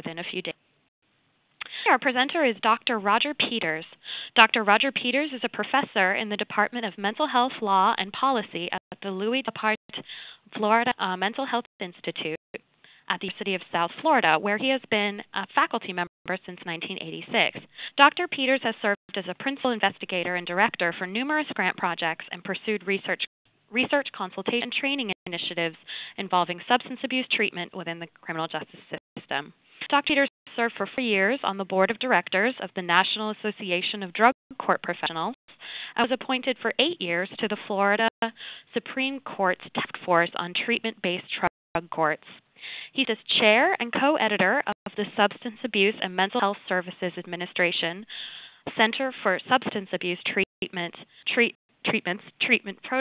within a few days. Our presenter is Dr. Roger Peters. Dr. Roger Peters is a professor in the Department of Mental Health Law and Policy at the Louis DePart, Florida Mental Health Institute at the University of South Florida, where he has been a faculty member since 1986. Dr. Peters has served as a principal investigator and director for numerous grant projects and pursued research consultation and training initiatives involving substance abuse treatment within the criminal justice system. Dr. Peters served for 4 years on the board of directors of the National Association of Drug Court Professionals and was appointed for 8 years to the Florida Supreme Court's Task Force on Treatment-Based Drug Courts. He's chair and co-editor of the Substance Abuse and Mental Health Services Administration Center for Substance Abuse Treatment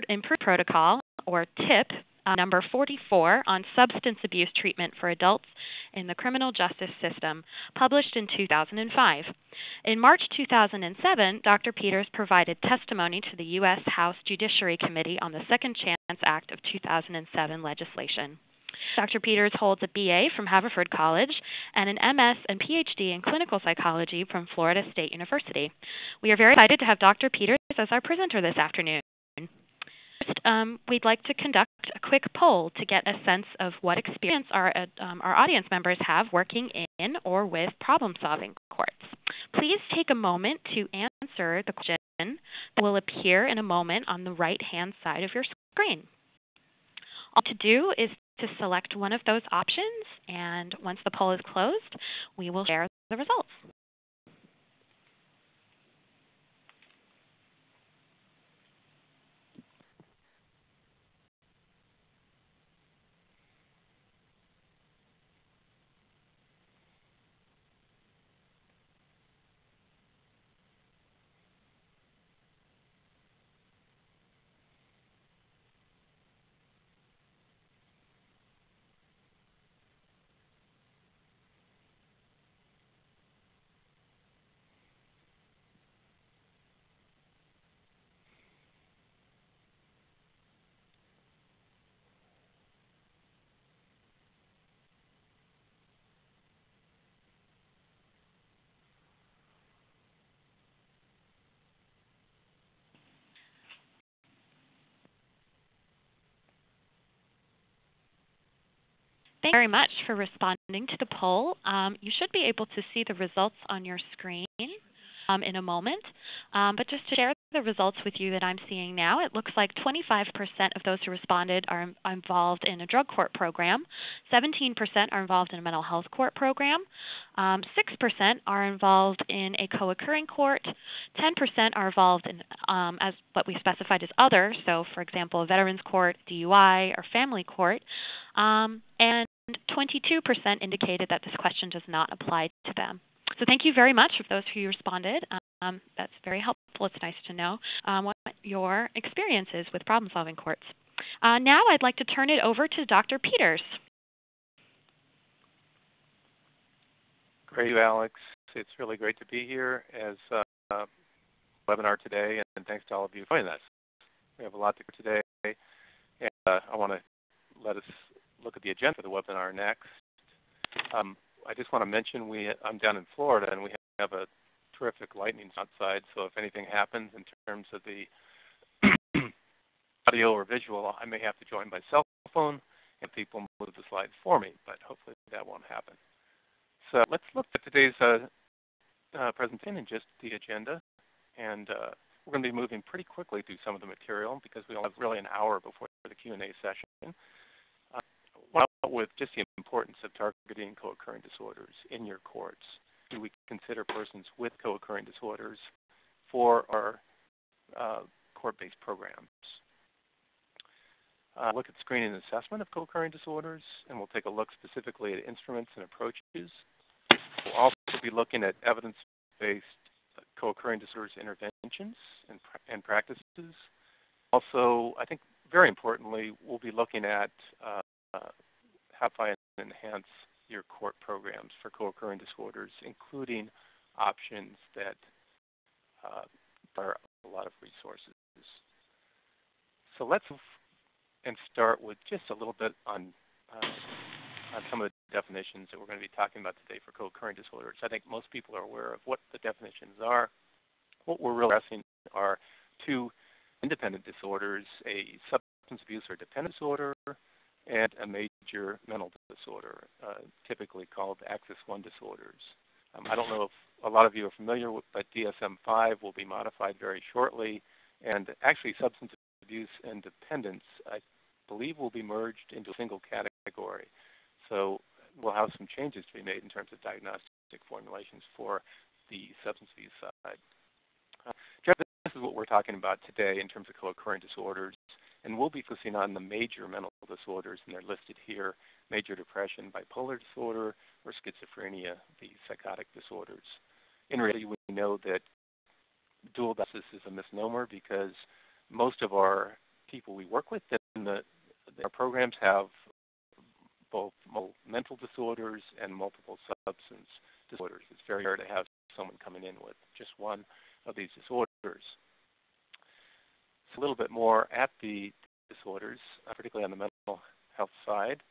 Improved Protocol, or TIP, number 44 on substance abuse treatment for adults in the criminal justice system, published in 2005. In March 2007, Dr. Peters provided testimony to the U.S. House Judiciary Committee on the Second Chance Act of 2007 legislation. Dr. Peters holds a BA from Haverford College and an MS and PhD in clinical psychology from Florida State University. We are very excited to have Dr. Peters as our presenter this afternoon. First, we'd like to conduct a quick poll to get a sense of what experience our audience members have working in or with problem-solving courts. Please take a moment to answer the question that will appear in a moment on the right-hand side of your screen. All to do is to select one of those options, and once the poll is closed, we will share the results. Thank you very much for responding to the poll. You should be able to see the results on your screen in a moment. But just to share the results with you that I'm seeing now, it looks like 25% of those who responded are involved in a drug court program, 17% are involved in a mental health court program, 6% are involved in a co-occurring court, 10% are involved in as what we specified as other, so for example, a veterans court, DUI, or family court, and 22% indicated that this question does not apply to them. So thank you very much for those who responded. That's very helpful. It's nice to know what your experience is with problem-solving courts. Now I'd like to turn it over to Dr. Peters. Great, Alex. It's really great to be here as a webinar today, and thanks to all of you for joining us. We have a lot to do today, and I want to let us look at the agenda for the webinar next. I just want to mention I'm down in Florida, and we have a terrific lightning outside, so if anything happens in terms of the audio or visual, I may have to join by cell phone and people move the slides for me, but hopefully that won't happen. So let's look at today's presentation and just the agenda, and we're going to be moving pretty quickly through some of the material because we only have really an hour before the Q&A session. With just the importance of targeting co-occurring disorders in your courts. Do we consider persons with co-occurring disorders for our court-based programs? Look at screening and assessment of co-occurring disorders, and we'll take a look specifically at instruments and approaches. We'll also be looking at evidence-based co-occurring disorders interventions and practices. Also, I think very importantly, we'll be looking at how to find and enhance your court programs for co-occurring disorders, including options that require a lot of resources. So let's move and start with just a little bit on some of the definitions that we're going to be talking about today for co-occurring disorders. I think most people are aware of what the definitions are. What we're really addressing are two independent disorders, a substance abuse or dependence disorder and a major mental disorder, typically called Axis I disorders. I don't know if a lot of you are familiar with, but DSM-5 will be modified very shortly, and actually substance abuse and dependence, I believe, will be merged into a single category. So we'll have some changes to be made in terms of diagnostic formulations for the substance abuse side. This is what we're talking about today in terms of co-occurring disorders, and we'll be focusing on the major mental disorders, and they're listed here: major depression, bipolar disorder, or schizophrenia, the psychotic disorders. In reality, we know that dual diagnosis is a misnomer because most of our people we work with in our programs have both mental disorders and multiple substance disorders. It's very rare to have someone coming in with just one of these disorders. So a little bit more at the disorders, particularly on the mental health side.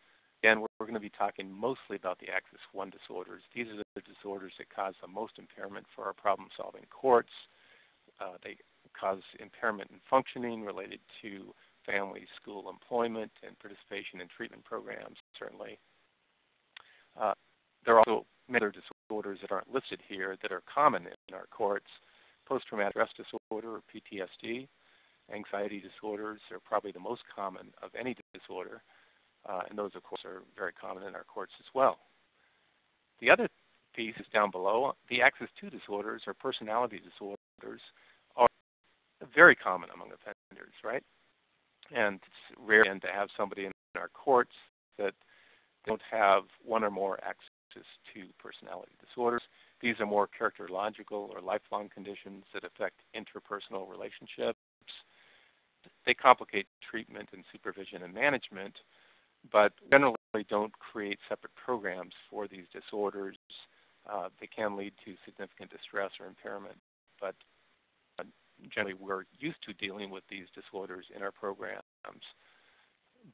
Again, we're going to be talking mostly about the Axis I disorders. These are the disorders that cause the most impairment for our problem-solving courts. They cause impairment in functioning related to family, school, employment, and participation in treatment programs, certainly. There are also many other disorders that aren't listed here that are common in our courts. Post-traumatic stress disorder, or PTSD, anxiety disorders are probably the most common of any disorder, and those, of course, are very common in our courts as well. The other piece is down below. The Axis II disorders, or personality disorders, are very common among offenders, right? And it's rare to have somebody in our courts that don't have one or more Axis II personality disorders. These are more characterological or lifelong conditions that affect interpersonal relationships. They complicate treatment and supervision and management, but generally don't create separate programs for these disorders. They can lead to significant distress or impairment, but generally we're used to dealing with these disorders in our programs,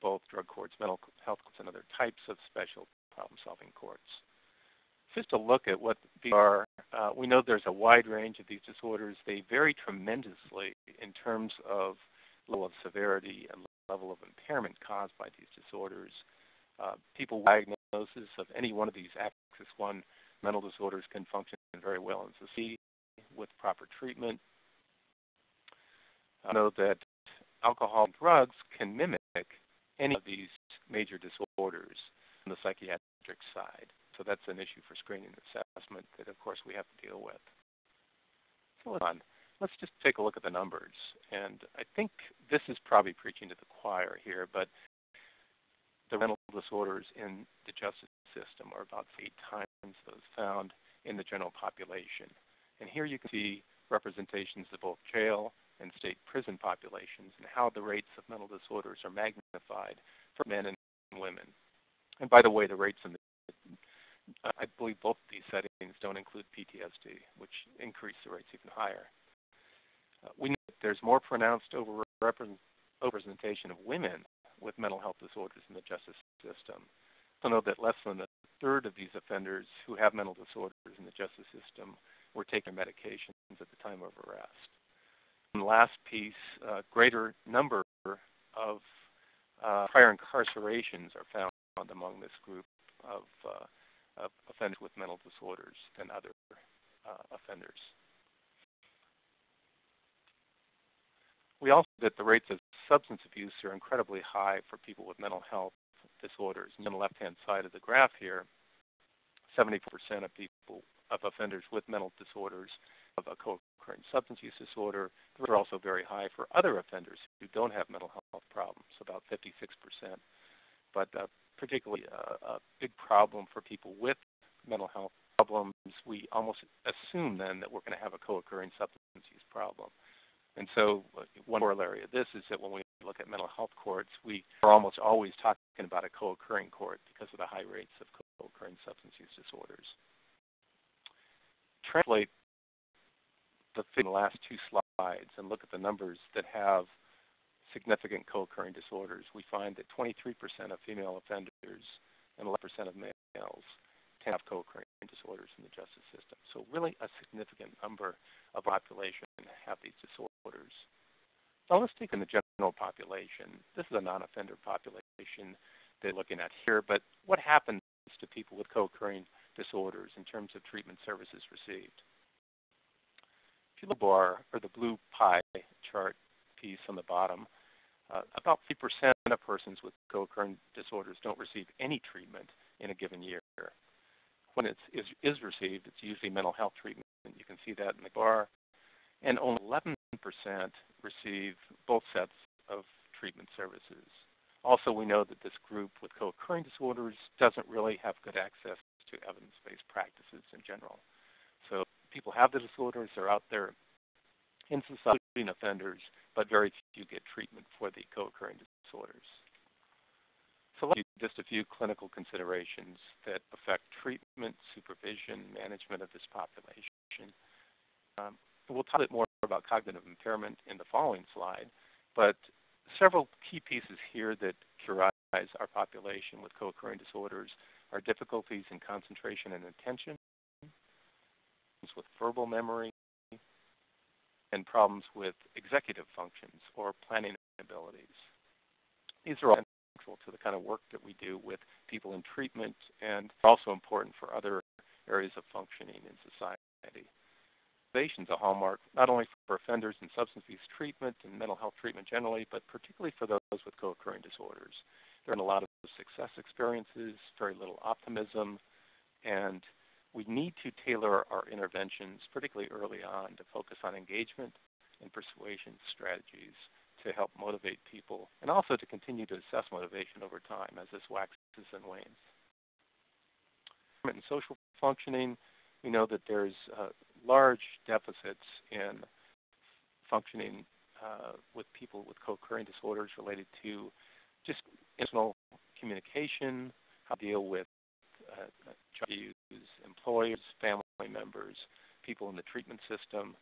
both drug courts, mental health courts, and other types of special problem-solving courts. Just to look at what these are, we know there's a wide range of these disorders. They vary tremendously in terms of level of severity and level of impairment caused by these disorders. People with diagnosis of any one of these Axis I mental disorders can function very well in society with proper treatment. I know that alcohol and drugs can mimic any of these major disorders on the psychiatric side. So that's an issue for screening and assessment that, of course, we have to deal with. So let's just take a look at the numbers. And I think this is probably preaching to the choir here, but the mental disorders in the justice system are about 8 times those found in the general population. And here you can see representations of both jail and state prison populations and how the rates of mental disorders are magnified for men and women. And by the way, the rates in I believe both of these settings don't include PTSD, which increase the rates even higher. We know that there's more pronounced overrepresentation of women with mental health disorders in the justice system. So know that less than a third of these offenders who have mental disorders in the justice system were taking medications at the time of arrest. And the last piece, greater number of prior incarcerations are found among this group of offenders with mental disorders than other offenders. We also know that the rates of substance abuse are incredibly high for people with mental health disorders. And on the left-hand side of the graph here, 74% of offenders with mental disorders have a co-occurring substance use disorder. Those are also very high for other offenders who don't have mental health problems, about 56%. But particularly a big problem for people with mental health problems, we almost assume then that we're going to have a co-occurring substance use problem. And so one corollary of this is that when we look at mental health courts, we are almost always talking about a co-occurring court because of the high rates of co-occurring substance use disorders. Translate the last 2 slides and look at the numbers that have significant co-occurring disorders. We find that 23% of female offenders and 11% of males tend to have co-occurring disorders in the justice system. So really a significant number of population have these disorders. Now let's take in the general population. This is a non-offender population they're looking at here, but what happens to people with co-occurring disorders in terms of treatment services received? If you look at the bar or the blue pie chart piece on the bottom, about 3% of persons with co-occurring disorders don't receive any treatment in a given year. When it is received, it's usually mental health treatment. You can see that in the bar. And only 11% receive both sets of treatment services. Also, we know that this group with co-occurring disorders doesn't really have good access to evidence-based practices in general. So people have the disorders, they're out there in society being offenders, but very few get treatment for the co-occurring disorders. So let's do just a few clinical considerations that affect treatment, supervision, management of this population. We'll talk a bit more about cognitive impairment in the following slide, but several key pieces here that characterize our population with co-occurring disorders are difficulties in concentration and attention, with verbal memory, and problems with executive functions or planning abilities. These are all central to the kind of work that we do with people in treatment and also important for other areas of functioning in society. Motivation is a hallmark not only for offenders in substance abuse treatment and mental health treatment generally, but particularly for those with co-occurring disorders. There are a lot of success experiences, very little optimism, and we need to tailor our interventions, particularly early on, to focus on engagement and persuasion strategies to help motivate people, and also to continue to assess motivation over time as this waxes and wanes. In social functioning, we know that there's large deficits in functioning with people with co-occurring disorders related to just interpersonal communication, how to deal with child abuse, employers, family members, people in the treatment system.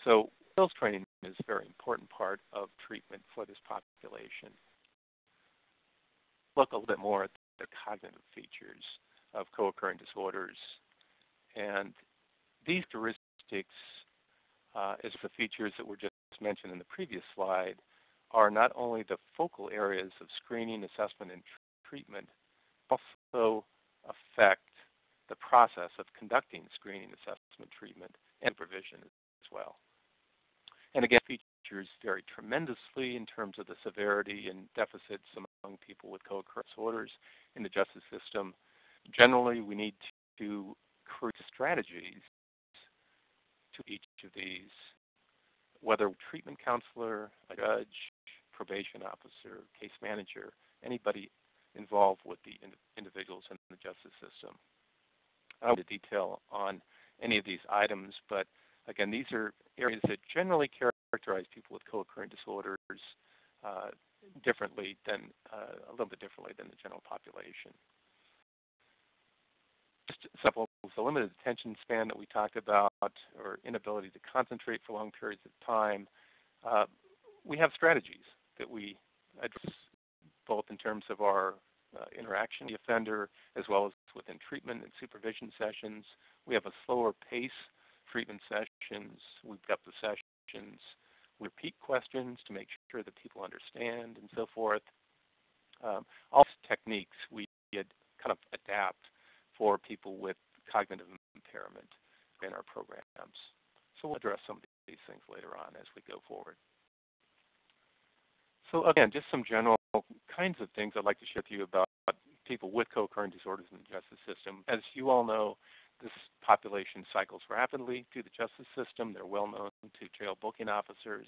So skills training is a very important part of treatment for this population. Look a little bit more at the cognitive features of co-occurring disorders. And these characteristics, as the features that were just mentioned in the previous slide, are not only the focal areas of screening, assessment, and treatment, also affect the process of conducting screening, assessment, treatment, and supervision as well. And again, features vary tremendously in terms of the severity and deficits among people with co-occurring disorders in the justice system. Generally, we need to create strategies to each of these, whether a treatment counselor, a judge, probation officer, case manager, anybody involved with the individuals in the justice system. I don't want to detail on any of these items, but again, these are areas that generally characterize people with co-occurring disorders differently than, a little bit differently than the general population. Just examples, the limited attention span that we talked about, or inability to concentrate for long periods of time. We have strategies that we address both in terms of our interaction with the offender as well as within treatment and supervision sessions. We have a slower pace treatment sessions. We've got the sessions. We repeat questions to make sure that people understand and so forth. All techniques we kind of adapt for people with cognitive impairment in our programs. So we'll address some of these things later on as we go forward. So again, just some general kinds of things I'd like to share with you about people with co-occurring disorders in the justice system. As you all know, this population cycles rapidly through the justice system. They're well known to jail booking officers,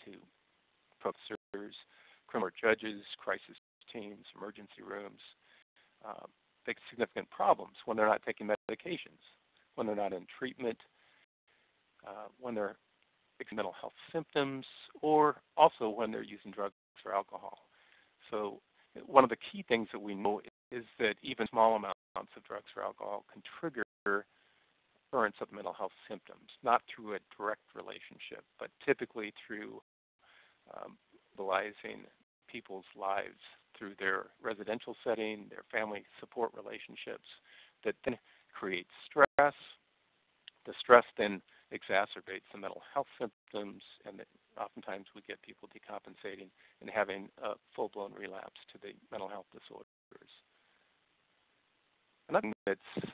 to professors, criminal judges, crisis teams, emergency rooms. They have significant problems when they're not taking medications, when they're not in treatment, when they're experiencing mental health symptoms, or also when they're using drugs or alcohol. So one of the key things that we know is that even small amounts of drugs or alcohol can trigger occurrence of mental health symptoms, not through a direct relationship, but typically through mobilizing people's lives through their residential setting, their family support relationships, that then create stress. The stress then exacerbates the mental health symptoms, and oftentimes we get people decompensating and having a full-blown relapse to the mental health disorders. Another thing that's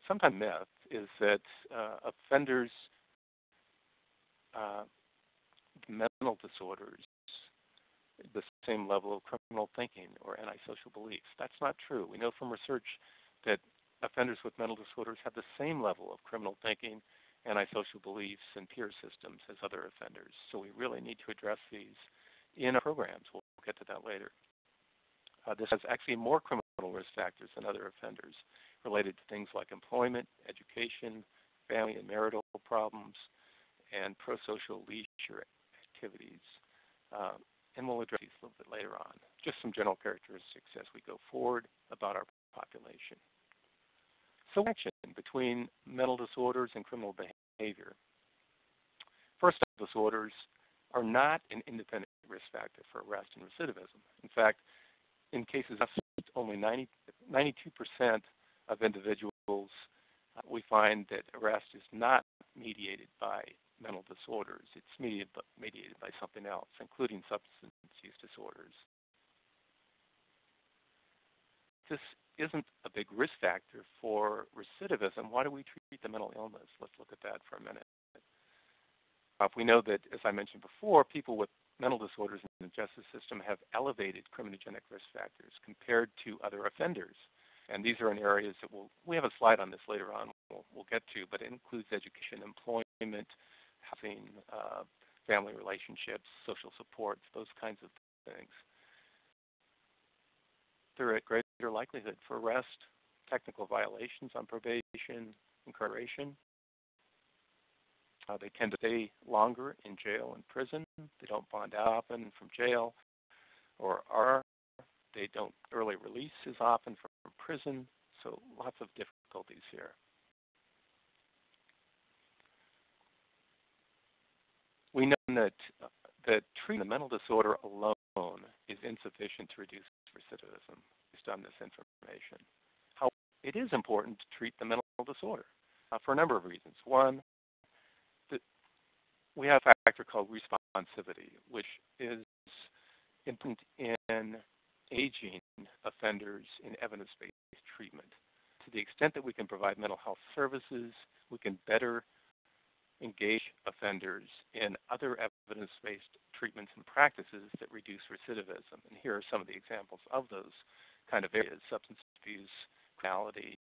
sometimes myth is that offenders' mental disorders the same level of criminal thinking or antisocial beliefs. That's not true. We know from research that offenders with mental disorders have the same level of criminal thinking, antisocial beliefs, and peer systems as other offenders. So we really need to address these in our programs. We'll get to that later. This has actually more criminal risk factors than other offenders related to things like employment, education, family and marital problems, and prosocial leisure activities. And we'll address these a little bit later on. Just some general characteristics as we go forward about our population. So, connection between mental disorders and criminal behavior. First, disorders are not an independent risk factor for arrest and recidivism. In fact, in cases of only 92% of individuals, we find that arrest is not mediated by mental disorders. It's mediated by something else, including substance use disorders. This isn't a big risk factor for recidivism. Why do we treat the mental illness? Let's look at that for a minute. We know that, as I mentioned before, people with mental disorders in the justice system have elevated criminogenic risk factors compared to other offenders. And these are in areas that we have a slide on this later on we'll get to, but it includes education, employment, housing, family relationships, social supports, those kinds of things. They're at greater likelihood for arrest, technical violations on probation, incarceration. They tend to stay longer in jail and prison. They don't bond out often from jail they don't early release as often from prison, so lots of difficulties here. We know that treating the mental disorder alone is insufficient to reduce recidivism based on this information. However, it is important to treat the mental disorder for a number of reasons. One, we have a factor called responsivity, which is important in aging offenders in evidence-based treatment. To the extent that we can provide mental health services, we can better engage offenders in other evidence-based treatments and practices that reduce recidivism. And here are some of the examples of those kind of areas: substance abuse, criminality,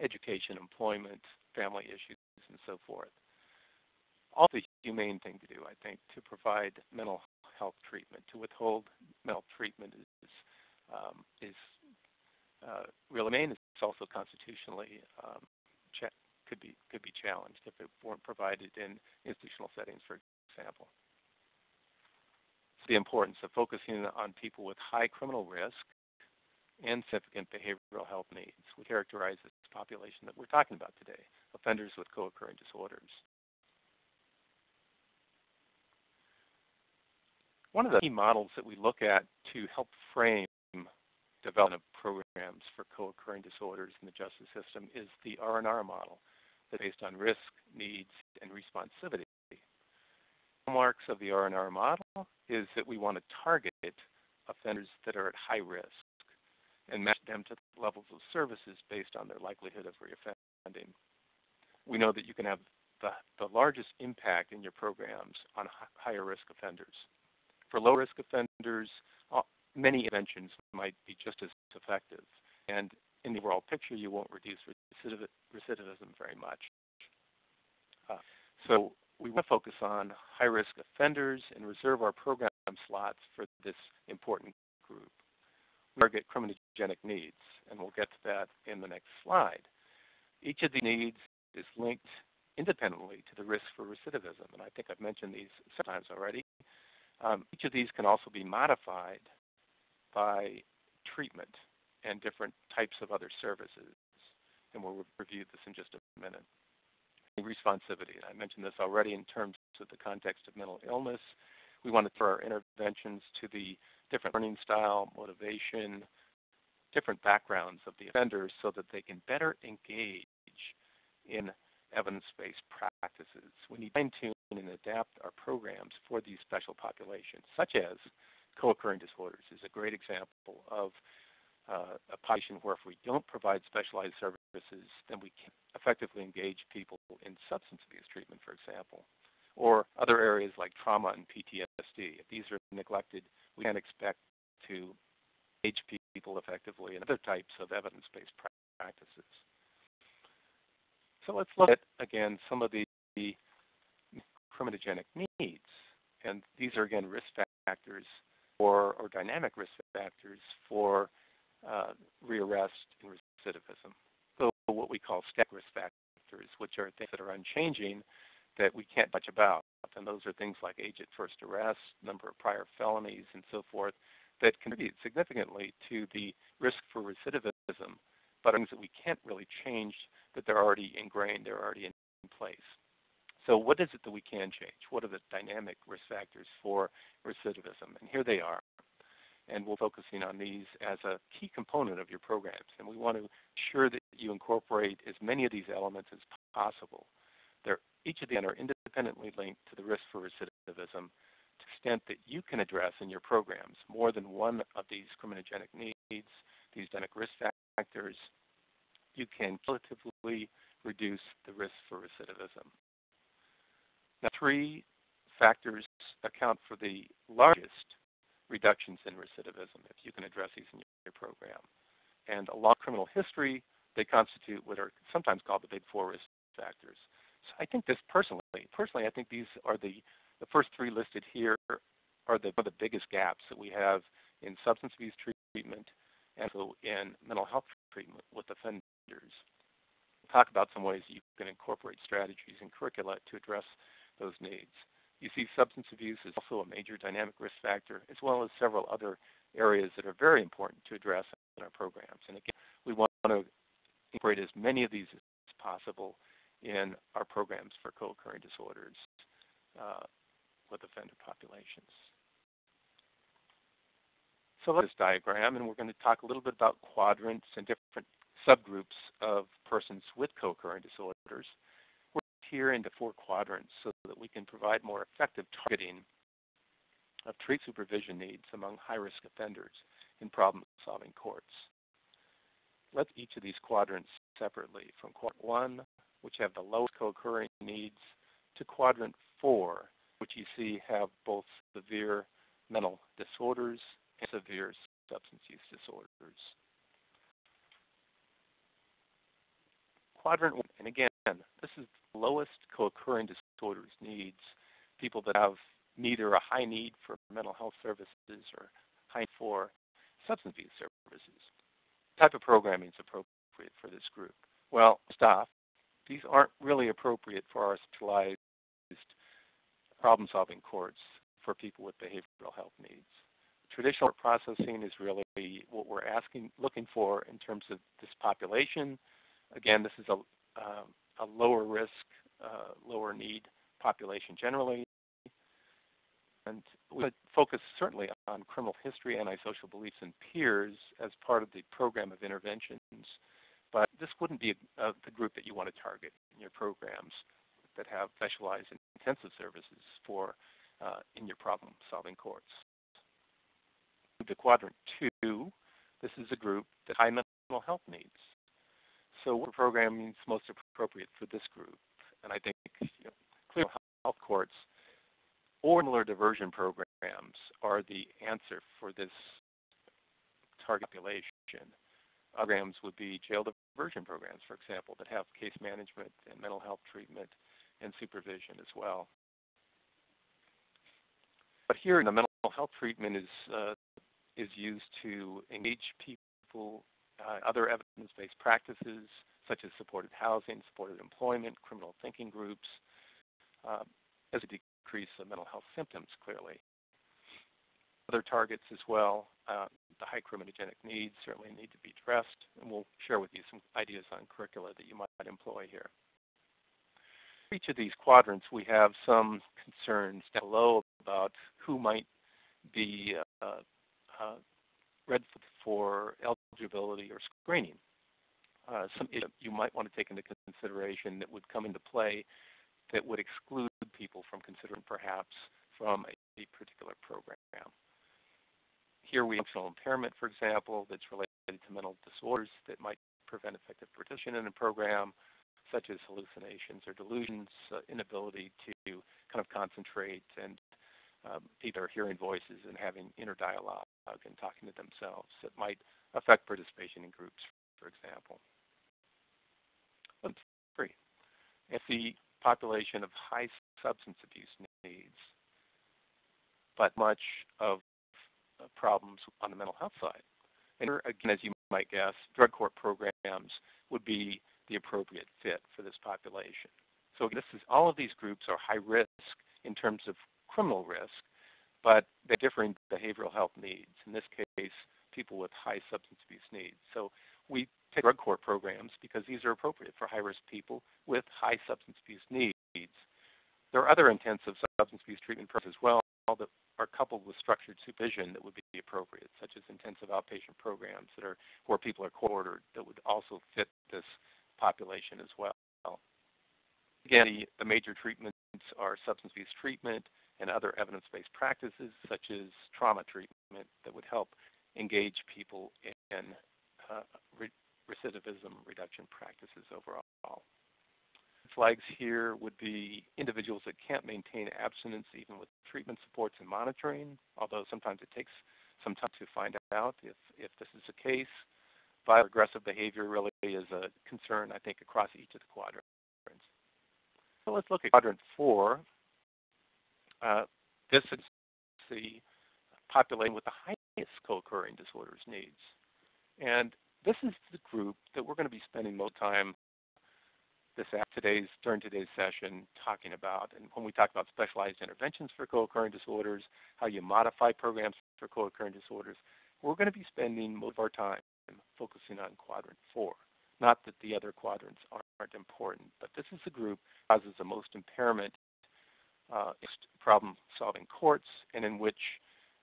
education, employment, family issues, and so forth. All the humane thing to do, I think, to provide mental health treatment. To withhold mental treatment is really humane. It's also constitutionally could be challenged if it weren't provided in institutional settings, for example. So the importance of focusing on people with high criminal risk and significant behavioral health needs. We characterize this population that we're talking about today, offenders with co-occurring disorders. One of the key models that we look at to help frame development of programs for co-occurring disorders in the justice system is the R&R model that's based on risk, needs, and responsivity. The hallmarks of the R&R model is that we want to target offenders that are at high risk and match them to levels of services based on their likelihood of reoffending. We know that you can have the largest impact in your programs on higher risk offenders. For low-risk offenders, many interventions might be just as effective. And in the overall picture, you won't reduce recidivism very much. So we want to focus on high-risk offenders and reserve our program slots for this important group. We target criminogenic needs, and we'll get to that in the next slide. Each of these needs is linked independently to the risk for recidivism, and I think I've mentioned these sometimes already. Each of these can also be modified by treatment and different types of other services, and we'll review this in just a minute. Responsivity, I mentioned this already in terms of the context of mental illness. We want to throw our interventions to the different learning style, motivation, different backgrounds of the offenders so that they can better engage in evidence-based practices. We need to fine-tune and adapt our programs for these special populations, such as co-occurring disorders is a great example of a population where if we don't provide specialized services, then we can't effectively engage people in substance abuse treatment, for example, or other areas like trauma and PTSD. If these are neglected, we can't expect to engage people effectively in other types of evidence-based practices. So let's look at, again, some of the criminogenic needs. And these are, again, risk factors or dynamic risk factors for rearrest and recidivism. So what we call static risk factors, which are things that are unchanging that we can't much about. And those are things like age at first arrest, number of prior felonies, and so forth, that contribute significantly to the risk for recidivism, but are things that we can't really change, that they're already ingrained, they're already in place. So what is it that we can change? What are the dynamic risk factors for recidivism? And here they are. And we're focusing on these as a key component of your programs. And we want to ensure that you incorporate as many of these elements as possible. Each of them are independently linked to the risk for recidivism to the extent that you can address in your programs more than one of these criminogenic needs, these dynamic risk factors. You can cumulatively reduce the risk for recidivism. Now, 3 factors account for the largest reductions in recidivism, if you can address these in your program. And along criminal history, they constitute what are sometimes called the big 4 risk factors. So I think this personally, I think these are the first 3 listed here are one of the biggest gaps that we have in substance abuse treatment and also in mental health treatment with offenders. We'll talk about some ways you can incorporate strategies in curricula to address those needs. You see substance abuse is also a major dynamic risk factor, as well as several other areas that are very important to address in our programs. And again, we want to incorporate as many of these as possible in our programs for co-occurring disorders with offender populations. So let's this diagram, and we're going to talk a little bit about quadrants and different subgroups of persons with co-occurring disorders. Here into 4 quadrants so that we can provide more effective targeting of treat supervision needs among high-risk offenders in problem-solving courts. Let's each of these quadrants separately, from quadrant 1, which have the lowest co-occurring needs, to quadrant 4, which you see have both severe mental disorders and severe substance use disorders. Quadrant 1, and again, this is the lowest co-occurring disorders needs, people that have neither a high need for mental health services or high for substance abuse services. What type of programming is appropriate for this group? Well, these aren't really appropriate for our specialized problem-solving courts for people with behavioral health needs. Traditional processing is really what we're looking for in terms of this population. Again, this is a lower risk, lower need population generally. And we would focus certainly on criminal history, antisocial beliefs, and peers as part of the program of interventions. But this wouldn't be the group that you want to target in your programs that have specialized and intensive services for in your problem-solving courts. To quadrant 2, this is a group that high mental health needs. So what programming is most appropriate for this group? And I think clear health courts or similar diversion programs are the answer for this target population. Programs would be jail diversion programs, for example, that have case management and mental health treatment and supervision as well. But here, the mental health treatment is used to engage people, other evidence-based practices such as supported housing, supported employment, criminal thinking groups, as a decrease of mental health symptoms, clearly. Other targets as well, the high criminogenic needs certainly need to be addressed, and we'll share with you some ideas on curricula that you might employ here. For each of these quadrants, we have some concerns down below about who might be read for eligibility or screening. Some issues you might want to take into consideration that would come into play that would exclude people from considering perhaps from a particular program. Here we have functional impairment, for example, that's related to mental disorders that might prevent effective participation in a program, such as hallucinations or delusions, inability to kind of concentrate, and people are hearing voices and having inner dialogue and talking to themselves that might affect participation in groups, for example. Let's see. If the population of high substance abuse needs, but much of problems on the mental health side. And here, again, as you might guess, drug court programs would be the appropriate fit for this population. So all of these groups are high risk in terms of criminal risk, but they're differing behavioral health needs. In this case, people with high substance abuse needs. So we take drug court programs because these are appropriate for high-risk people with high substance abuse needs. There are other intensive substance abuse treatment programs as well that are coupled with structured supervision that would be appropriate, such as intensive outpatient programs that are where people are court-ordered that would also fit this population as well. Again, the major treatments are substance abuse treatment and other evidence-based practices, such as trauma treatment that would help engage people in recidivism reduction practices overall. Flags here would be individuals that can't maintain abstinence even with treatment supports and monitoring, although sometimes it takes some time to find out if this is the case. Violent aggressive behavior really is a concern, I think, across each of the quadrants. So let's look at quadrant 4. This is the population with the highest co-occurring disorders needs. And this is the group that we're going to be spending most time during today's session talking about. And when we talk about specialized interventions for co-occurring disorders, how you modify programs for co-occurring disorders, we're going to be spending most of our time focusing on quadrant 4. Not that the other quadrants aren't important, but this is the group that causes the most impairment problem-solving courts, and in which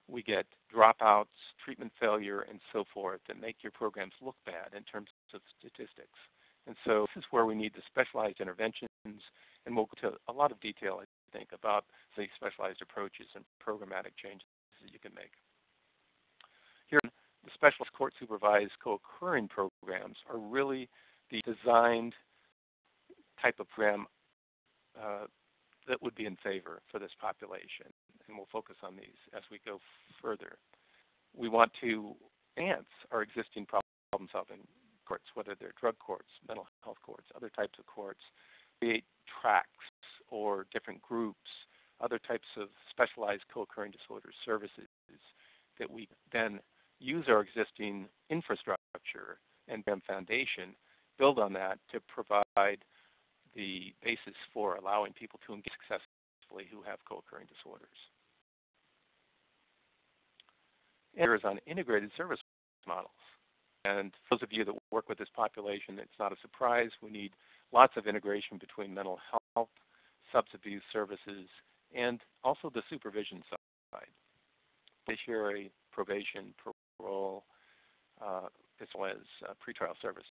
we get dropouts, treatment failure, and so forth that make your programs look bad in terms of statistics. And so this is where we need the specialized interventions, and we'll go to a lot of detail, I think, about the specialized approaches and programmatic changes that you can make. Here, the specialist court-supervised co-occurring programs are really the designed type of program that would be in favor for this population, and we'll focus on these as we go further. We want to enhance our existing problem-solving courts, whether they're drug courts, mental health courts, other types of courts, create tracks or different groups, other types of specialized co-occurring disorder services that we then use our existing infrastructure and foundation, build on that to provide the basis for allowing people to engage successfully who have co-occurring disorders. And there is on integrated service models. And for those of you that work with this population, it's not a surprise. We need lots of integration between mental health, substance abuse services, and also the supervision side. Judiciary, probation, parole, as well as pretrial services.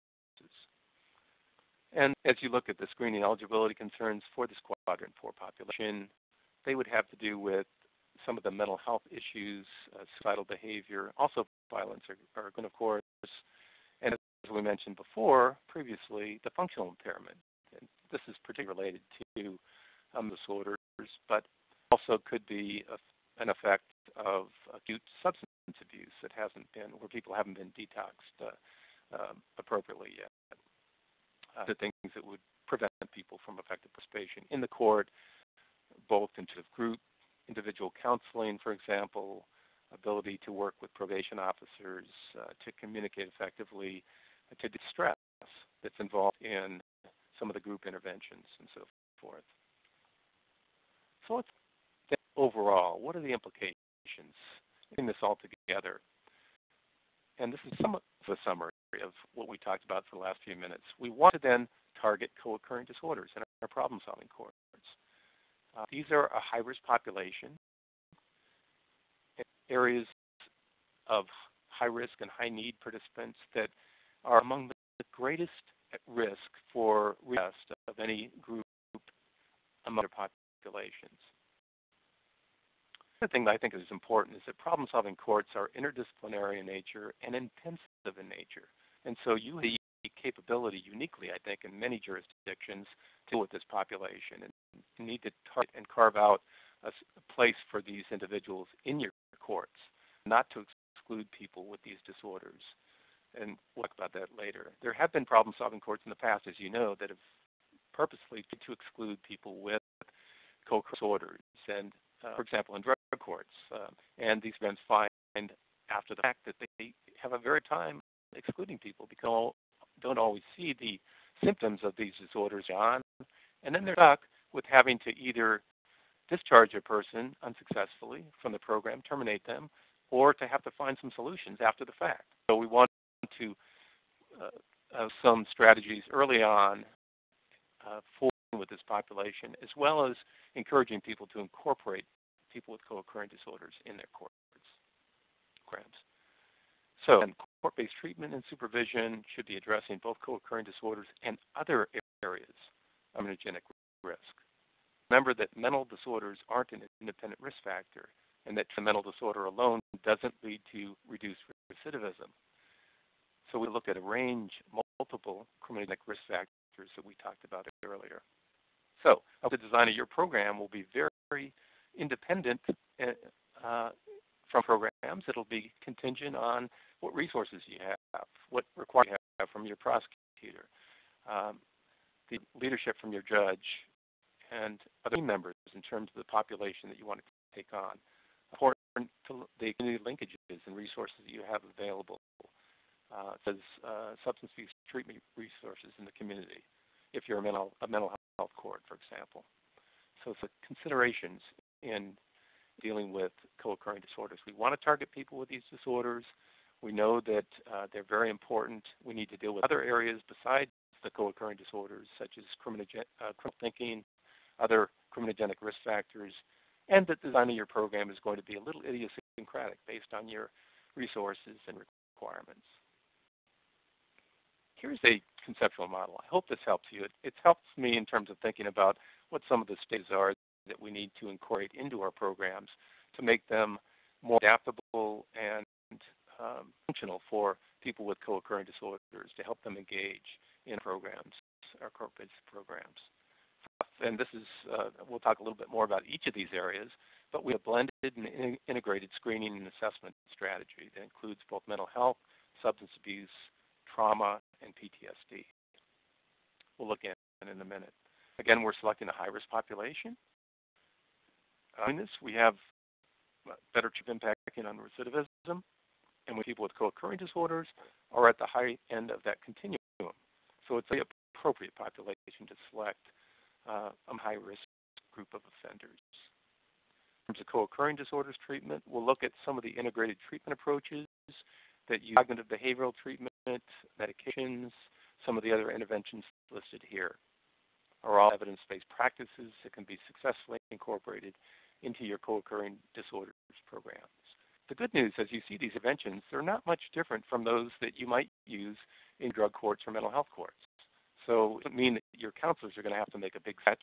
And as you look at the screening eligibility concerns for this quadrant 4 population, they would have to do with some of the mental health issues, suicidal behavior, also violence are going, of course, and as we mentioned before, previously, the functional impairment. And this is particularly related to disorders, but also could be an effect of acute substance abuse that where people haven't been detoxed appropriately yet. The things that would prevent people from effective participation in the court, both into group, individual counseling, for example, ability to work with probation officers, to communicate effectively, to distress that's involved in some of the group interventions and so forth. So let's think overall, what are the implications? Putting this all together. And this is somewhat of a summary of what we talked about for the last few minutes. We want to then target co-occurring disorders in our problem-solving courts. These are a high-risk population. areas of high risk and high need participants that are among the greatest at risk for arrest of any group among their populations. The other thing that I think is important is that problem-solving courts are interdisciplinary in nature and intensive in nature. And so you have the capability uniquely, I think, in many jurisdictions to deal with this population, and you need to target and carve out a place for these individuals in your courts, not to exclude people with these disorders. And we'll talk about that later. There have been problem-solving courts in the past, as you know, that have purposely tried to exclude people with co-occurring disorders, and for example, in drug courts. And these events find after the fact that they have a very time excluding people because they don't always see the symptoms of these disorders on, and then they're stuck with having to either discharge a person unsuccessfully from the program, terminate them, or to have to find some solutions after the fact. So we want to have some strategies early on for with this population, as well as encouraging people to incorporate people with co-occurring disorders in their courts programs. So, court-based treatment and supervision should be addressing both co-occurring disorders and other areas of immunogenic risk. Remember that mental disorders aren't an independent risk factor, and that mental disorder alone doesn't lead to reduced recidivism. So we look at a range, multiple criminogenic risk factors that we talked about earlier. So the design of your program will be very independent from programs. It'll be contingent on what resources you have, what requirements you have from your prosecutor, the leadership from your judge, and other team members in terms of the population that you want to take on. Important to the community linkages and resources that you have available. It says substance abuse treatment resources in the community, if you're a mental health court, for example. So it's considerations in dealing with co-occurring disorders. We want to target people with these disorders. We know that they're very important. We need to deal with other areas besides the co-occurring disorders, such as criminal thinking, other criminogenic risk factors, and that the design of your program is going to be a little idiosyncratic based on your resources and requirements. Here's a conceptual model. I hope this helps you. It helps me in terms of thinking about what some of the stages are that we need to incorporate into our programs to make them more adaptable and functional for people with co-occurring disorders, to help them engage in programs, our court-based programs. And this is, we'll talk a little bit more about each of these areas, but we have blended and integrated screening and assessment strategy that includes both mental health, substance abuse, trauma, and PTSD. We'll look at it in a minute. Again, we're selecting a high-risk population. In this, we have better impact on recidivism, and when people with co-occurring disorders are at the high end of that continuum. So it's the appropriate population to select a high-risk group of offenders. In terms of co-occurring disorders treatment, we'll look at some of the integrated treatment approaches that use cognitive behavioral treatment, medications, some of the other interventions listed here are all evidence-based practices that can be successfully incorporated into your co-occurring disorders programs. The good news, as you see these interventions, they're not much different from those that you might use in drug courts or mental health courts. So it doesn't mean that your counselors are going to have to make a big stretch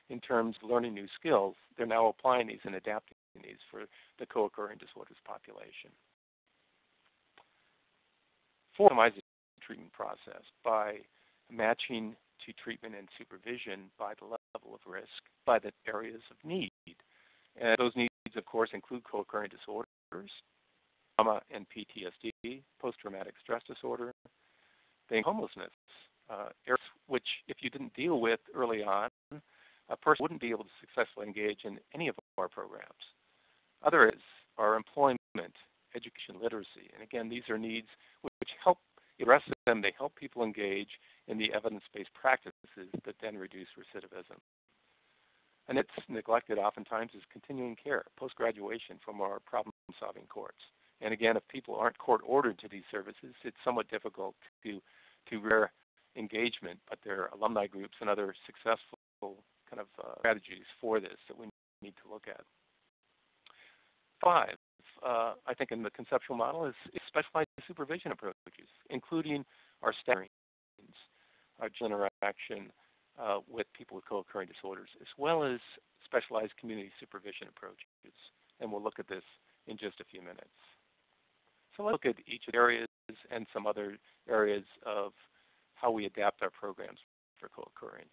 in terms of learning new skills. They're now applying these and adapting these for the co-occurring disorders population. Optimize the treatment process by matching to treatment and supervision by the level of risk, by the areas of need. And those needs, of course, include co-occurring disorders, trauma and PTSD, post-traumatic stress disorder, homelessness, areas which, if you didn't deal with early on, a person wouldn't be able to successfully engage in any of our programs. Other areas are employment, education, literacy. And again, these are needs which help address them. They help people engage in the evidence-based practices that then reduce recidivism. And it's neglected oftentimes is continuing care, post-graduation from our problem-solving courts. And again, if people aren't court-ordered to these services, it's somewhat difficult to rare engagement, but there are alumni groups and other successful kind of strategies for this that we need to look at. 5, I think, in the conceptual model is specialized supervision approaches, including our staff screens, our interaction with people with co-occurring disorders, as well as specialized community supervision approaches. And we'll look at this in just a few minutes. So let's look at each of the areas and some other areas of how we adapt our programs for co-occurring.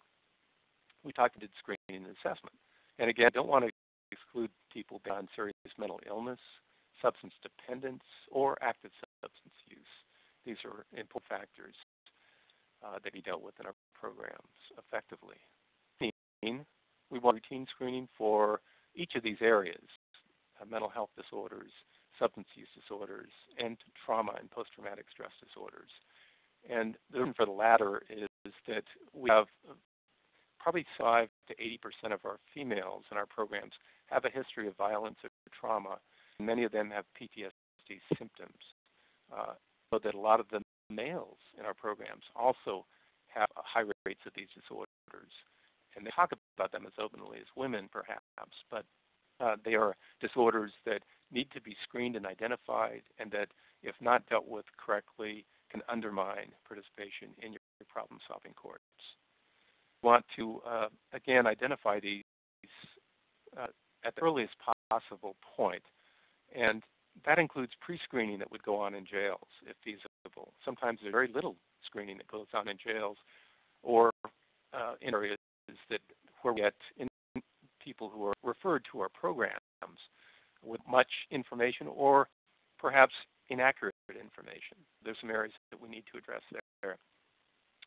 We talked about screening and assessment. And again, I don't want to exclude people beyond serious mental illness, substance dependence, or active substance use. These are important factors that we dealt with in our programs effectively. We want routine screening for each of these areas, mental health disorders, substance use disorders, and trauma and post-traumatic stress disorders. And the reason for the latter is that we have probably 5 to 80% of our females in our programs have a history of violence or trauma. Many of them have PTSD symptoms. So that a lot of the males in our programs also have high rates of these disorders. And they talk about them as openly as women, perhaps, but they are disorders that need to be screened and identified, and that, if not dealt with correctly, can undermine participation in your problem-solving course. We want to, again, identify these at the earliest possible point, and that includes pre-screening that would go on in jails, if feasible. Sometimes there's very little screening that goes on in jails or in areas where we get people who are referred to our programs with much information or perhaps inaccurate information. There's some areas that we need to address there.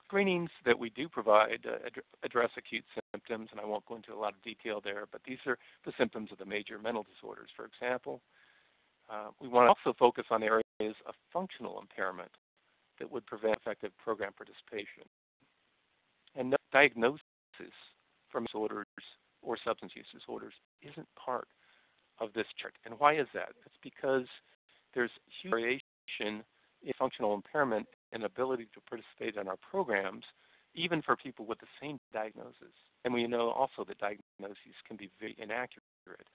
Screenings that we do provide address acute symptoms, and I won't go into a lot of detail there, but these are the symptoms of the major mental disorders, for example. We want to also focus on areas of functional impairment that would prevent effective program participation. And no diagnosis from disorders or substance use disorders isn't part of this chart. And why is that? It's because there's huge variation in functional impairment and ability to participate in our programs, even for people with the same diagnosis. And we know also that diagnoses can be very inaccurate,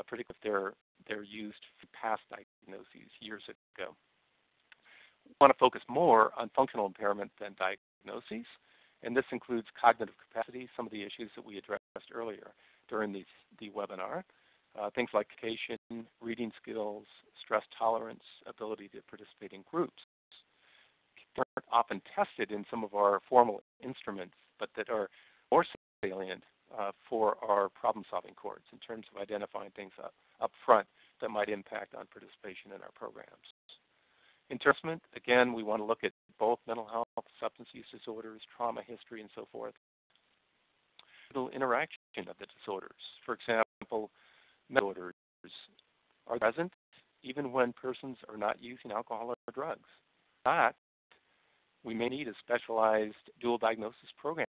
particularly if they're used for past diagnoses years ago. We want to focus more on functional impairment than diagnoses, and this includes cognitive capacity, some of the issues that we addressed earlier during the webinar, things like communication, reading skills, stress tolerance, ability to participate in groups. They aren't often tested in some of our formal instruments, but that are more salient for our problem-solving course in terms of identifying things up front that might impact on participation in our programs. Assessment, again, we want to look at both mental health, substance use disorders, trauma history, and so forth. The interaction of the disorders. For example, mental disorders are present even when persons are not using alcohol or drugs. But we may need a specialized dual diagnosis program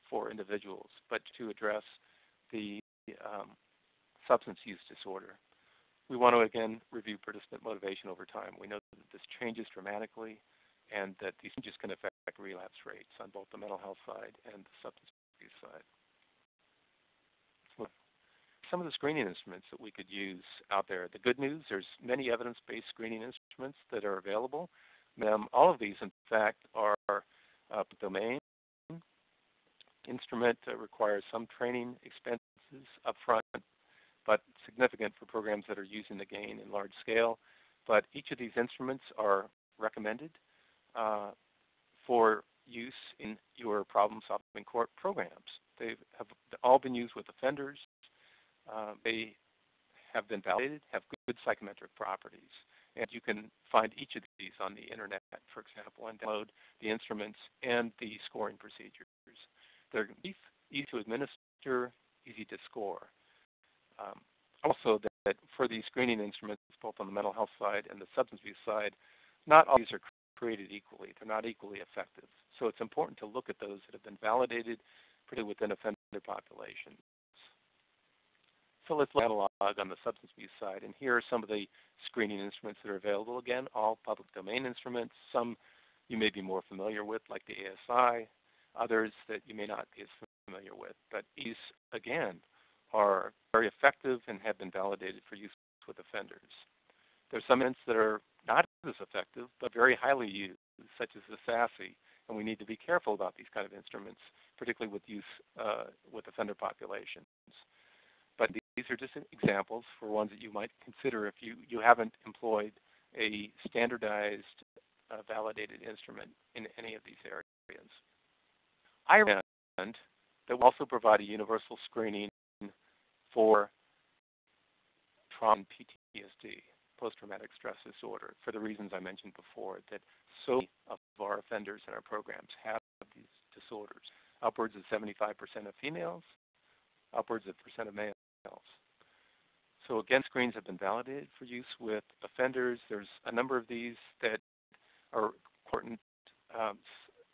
for individuals, but to address the substance use disorder. We want to, again, review participant motivation over time. We know that this changes dramatically and that these changes can affect relapse rates on both the mental health side and the substance use side. Some of the screening instruments that we could use out there. The good news, there's many evidence-based screening instruments that are available. All of these, in fact, are domain. Instrument requires some training expenses up front, but significant for programs that are using the GAIN in large scale. But each of these instruments are recommended for use in your problem-solving court programs. They have all been used with offenders. They have been validated, have good psychometric properties. And you can find each of these on the internet, for example, and download the instruments and the scoring procedures. They're easy to administer, easy to score. Also, that for these screening instruments, both on the mental health side and the substance use side, not all these are created equally. They're not equally effective. So it's important to look at those that have been validated, particularly within offender populations. So let's look at analog on the substance use side. And here are some of the screening instruments that are available. Again, all public domain instruments. Some you may be more familiar with, like the ASI. Others that you may not be as familiar with. But these, again, are very effective and have been validated for use with offenders. There's some instruments that are not as effective, but very highly used, such as the SASE, and we need to be careful about these kind of instruments, particularly with use with offender populations. But these are just examples for ones that you might consider if you haven't employed a standardized, validated instrument in any of these areas. I recommend that we also provide a universal screening for trauma and PTSD, post-traumatic stress disorder, for the reasons I mentioned before, that so many of our offenders in our programs have these disorders. Upwards of 75% of females, upwards of % of males. So again, screens have been validated for use with offenders. There's a number of these that are important.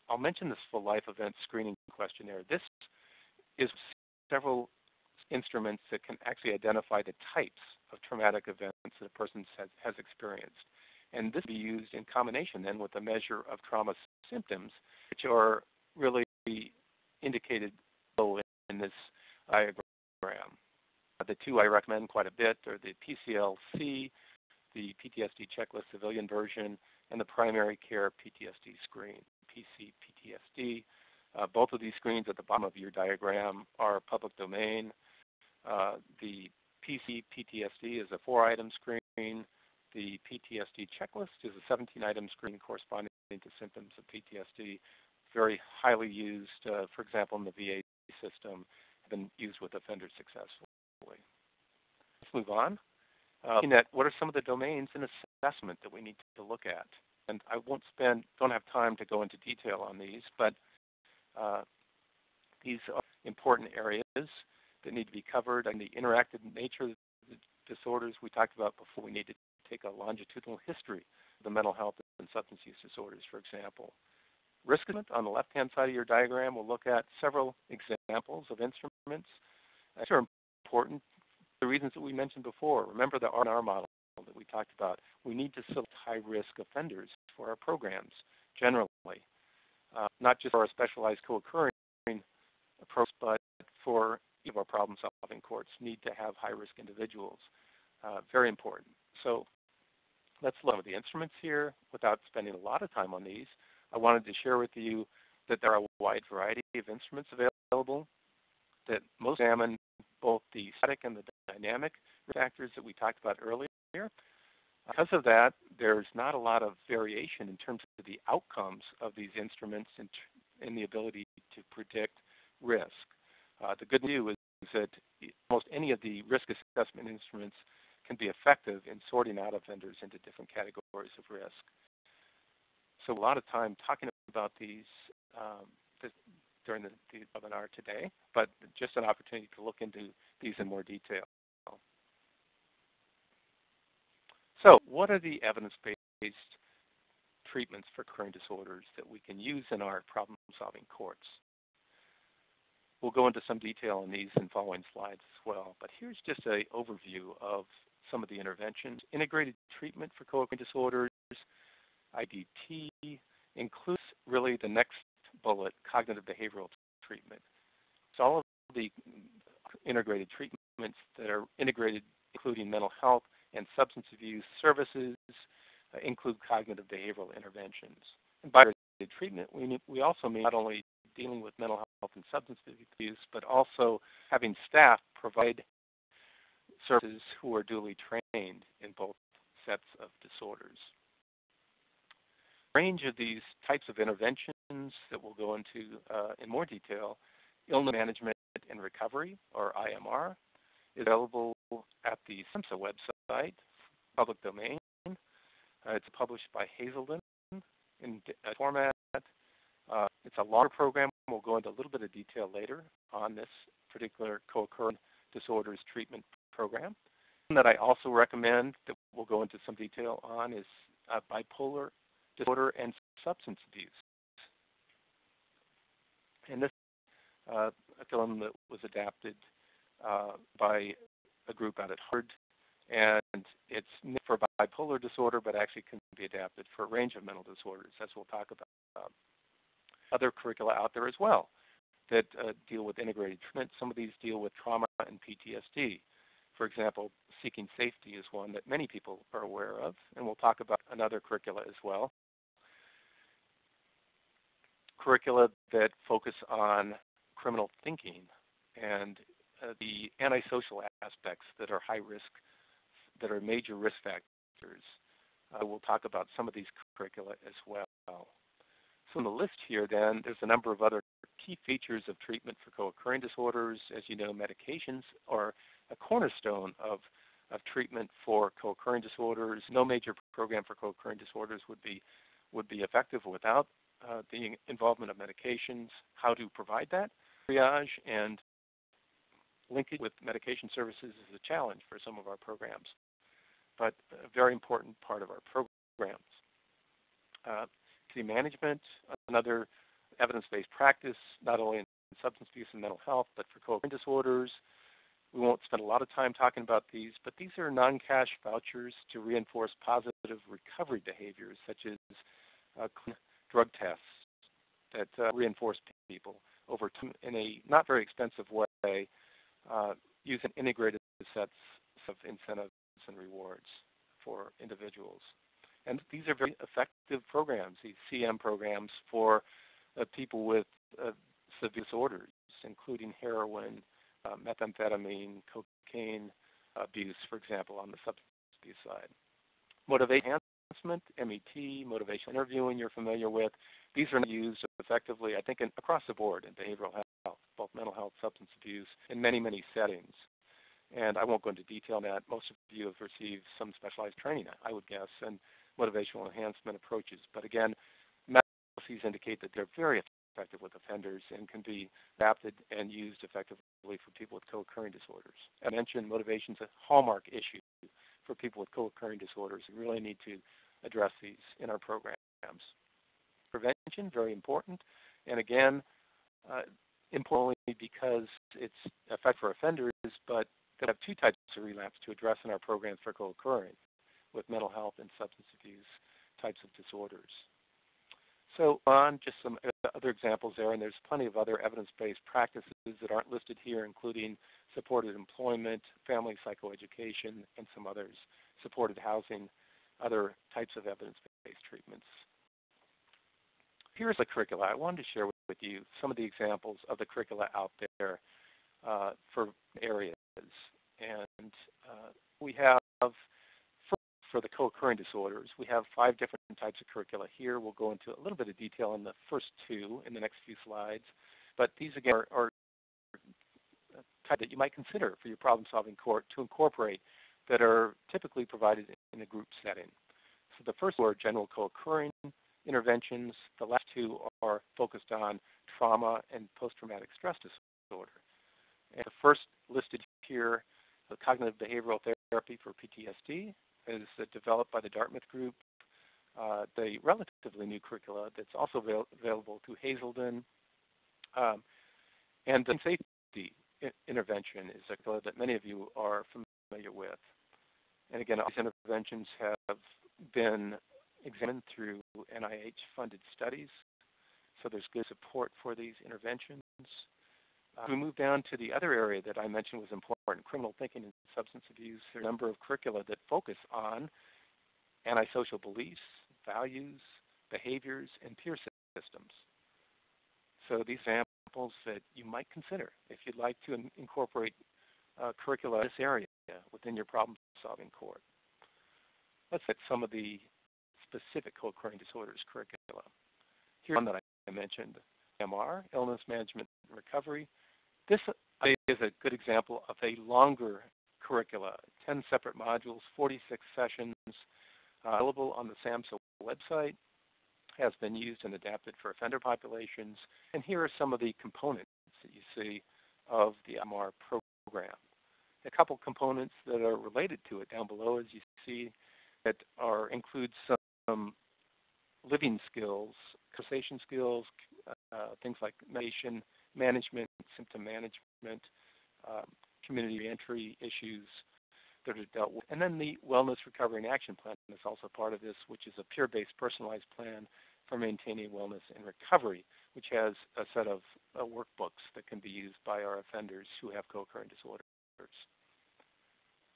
I'll mention this full life event screening questionnaire. This is several instruments that can actually identify the types of traumatic events that a person has experienced. And this will be used in combination then with a measure of trauma symptoms, which are really indicated below in this diagram. The two I recommend quite a bit are the PCLC, the PTSD checklist civilian version, and the primary care PTSD screen, PCPTSD. Both of these screens at the bottom of your diagram are public domain. The PCPTSD is a 4-item screen. The PTSD checklist is a 17-item screen corresponding to symptoms of PTSD. Very highly used, for example, in the VA system, have been used with offenders successfully. Let's move on. Looking at what are some of the domains in assessment that we need to look at. And I don't have time to go into detail on these, but these are important areas that need to be covered, and the interactive nature of the disorders we talked about before. We need to take a longitudinal history of the mental health and substance use disorders, for example. Risk-Need on the left-hand side of your diagram will look at several examples of instruments. These are important for the reasons that we mentioned before. Remember the R&R model that we talked about. We need to select high-risk offenders for our programs generally, not just for our specialized co-occurring approach, but for each of our problem-solving courts need to have high-risk individuals. Very important. So let's look at the instruments here without spending a lot of time on these. I wanted to share with you that there are a wide variety of instruments available that most examine both the static and the dynamic factors that we talked about earlier. Because of that, there's not a lot of variation in terms of the outcomes of these instruments in the ability to predict risk. The good news is that almost any of the risk assessment instruments can be effective in sorting out offenders into different categories of risk. So a lot of time talking about these during the webinar today, but just an opportunity to look into these in more detail. So what are the evidence-based treatments for occurring disorders that we can use in our problem-solving courts? We'll go into some detail on these in following slides as well, but here's just an overview of some of the interventions. Integrated treatment for co-occurring disorders, IDT, includes really the next bullet, cognitive behavioral treatment. So all of the integrated treatments that are integrated, including mental health and substance abuse services, include cognitive behavioral interventions. And by integrated treatment, we also mean not only dealing with mental health and substance abuse, but also having staff provide services who are duly trained in both sets of disorders. Range of these types of interventions that we'll go into in more detail, illness management and recovery, or IMR, is available at the SEMSA website, public domain. It's published by Hazelden in a format. It's a longer program. We'll go into a little bit of detail later on this particular co-occurring disorders treatment program. One that I also recommend that we'll go into some detail on is bipolar disorder and substance abuse. And this a film that was adapted by a group out at Harvard, and it's for bipolar disorder, but actually can be adapted for a range of mental disorders, as we'll talk about. Other curricula out there as well that deal with integrated treatment. Some of these deal with trauma and PTSD. For example, seeking safety is one that many people are aware of, and we'll talk about another curricula as well. Curricula that focus on criminal thinking and the antisocial aspects that are high risk, that are major risk factors. We'll talk about some of these curricula as well. So on the list here then, there's a number of other key features of treatment for co-occurring disorders. As you know, medications are a cornerstone of treatment for co-occurring disorders. No major program for co-occurring disorders would be effective without the involvement of medications. How to provide that triage and link it with medication services is a challenge for some of our programs, but a very important part of our programs. Management, another evidence-based practice, not only in substance abuse and mental health, but for co-occurring disorders. We won't spend a lot of time talking about these, but these are non-cash vouchers to reinforce positive recovery behaviors, such as drug tests that reinforce people over time in a not very expensive way, using integrated sets of incentives and rewards for individuals. And these are very effective programs, these CM programs for people with severe disorders, including heroin, methamphetamine, cocaine abuse, for example, on the substance abuse side. Motivation enhancement, MET, motivational interviewing you're familiar with. These are used effectively, I think, across the board in behavioral health, both mental health, substance abuse, in many, many settings. And I won't go into detail on that. Most of you have received some specialized training, I would guess, and motivational enhancement approaches. But again, analyses indicate that they're very effective with offenders and can be adapted and used effectively for people with co-occurring disorders. I mentioned motivation is a hallmark issue for people with co-occurring disorders. We really need to address these in our programs. Prevention, very important. And again, importantly because it's effective for offenders, but they have two types of relapse to address in our programs for co-occurring with mental health and substance abuse types of disorders. So on just some other examples there, and there's plenty of other evidence-based practices that aren't listed here, including supported employment, family psychoeducation, and some others, supported housing, other types of evidence-based treatments. Here's the curricula. I wanted to share with you some of the examples of the curricula out there for areas. And we have, for the co-occurring disorders, we have 5 different types of curricula here. We'll go into a little bit of detail in the first 2 in the next few slides. But these, again, are types that you might consider for your problem-solving court to incorporate that are typically provided in a group setting. So the first 2 are general co-occurring interventions. The last 2 are focused on trauma and post-traumatic stress disorder. And the first listed here, the cognitive behavioral therapy for PTSD, is developed by the Dartmouth group. The relatively new curricula that's also available through Hazelden. And the safety intervention is a curricula that many of you are familiar with. And again, all these interventions have been examined through NIH-funded studies, so there's good support for these interventions. We move down to the other area that I mentioned was important, criminal thinking and substance abuse. There are a number of curricula that focus on antisocial beliefs, values, behaviors, and peer systems. So these examples that you might consider if you'd like to incorporate curricula in this area within your problem-solving court. Let's look at some of the specific co-occurring disorders curricula. Here's one that I mentioned, MR, Illness Management and Recovery. This is a good example of a longer curricula, 10 separate modules, 46 sessions, available on the SAMHSA website, has been used and adapted for offender populations. And here are some of the components that you see of the MR program. A couple components that are related to it down below, as you see, that include some living skills, conversation skills, things like medication management, symptom management, community reentry issues that are dealt with. And then the Wellness Recovery and Action Plan is also part of this, which is a peer-based personalized plan for maintaining wellness and recovery, which has a set of workbooks that can be used by our offenders who have co-occurring disorders.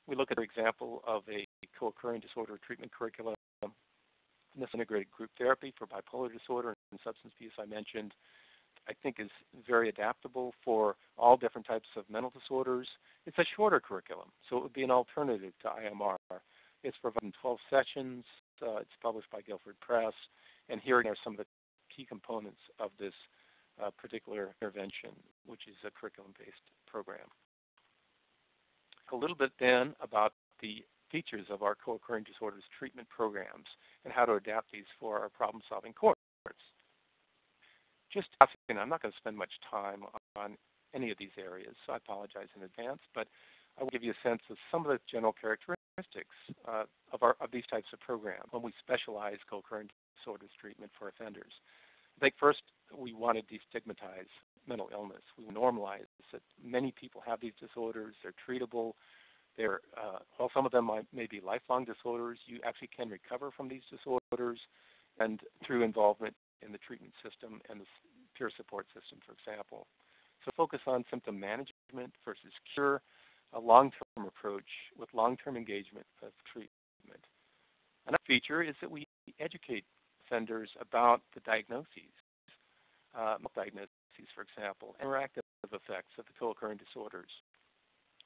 We look at an example of a co-occurring disorder treatment curriculum. This integrated group therapy for bipolar disorder and substance abuse I mentioned, I think is very adaptable for all different types of mental disorders. It's a shorter curriculum, so it would be an alternative to IMR. It's provided in 12 sessions. It's published by Guilford Press, and here are some of the key components of this particular intervention, which is a curriculum-based program. A little bit then about the features of our co-occurring disorders treatment programs and how to adapt these for our problem-solving course. Just asking, I'm not going to spend much time on any of these areas, so I apologize in advance, but I will give you a sense of some of the general characteristics of these types of programs when we specialize co-occurring disorders treatment for offenders. I think first we want to destigmatize mental illness. We normalize that many people have these disorders. They're treatable. While some of them may be lifelong disorders, you actually can recover from these disorders, and through involvement in the treatment system and the peer support system, for example. So focus on symptom management versus cure, a long-term approach with long-term engagement of treatment. Another feature is that we educate offenders about the diagnoses, for example, interactive effects of the co-occurring disorders.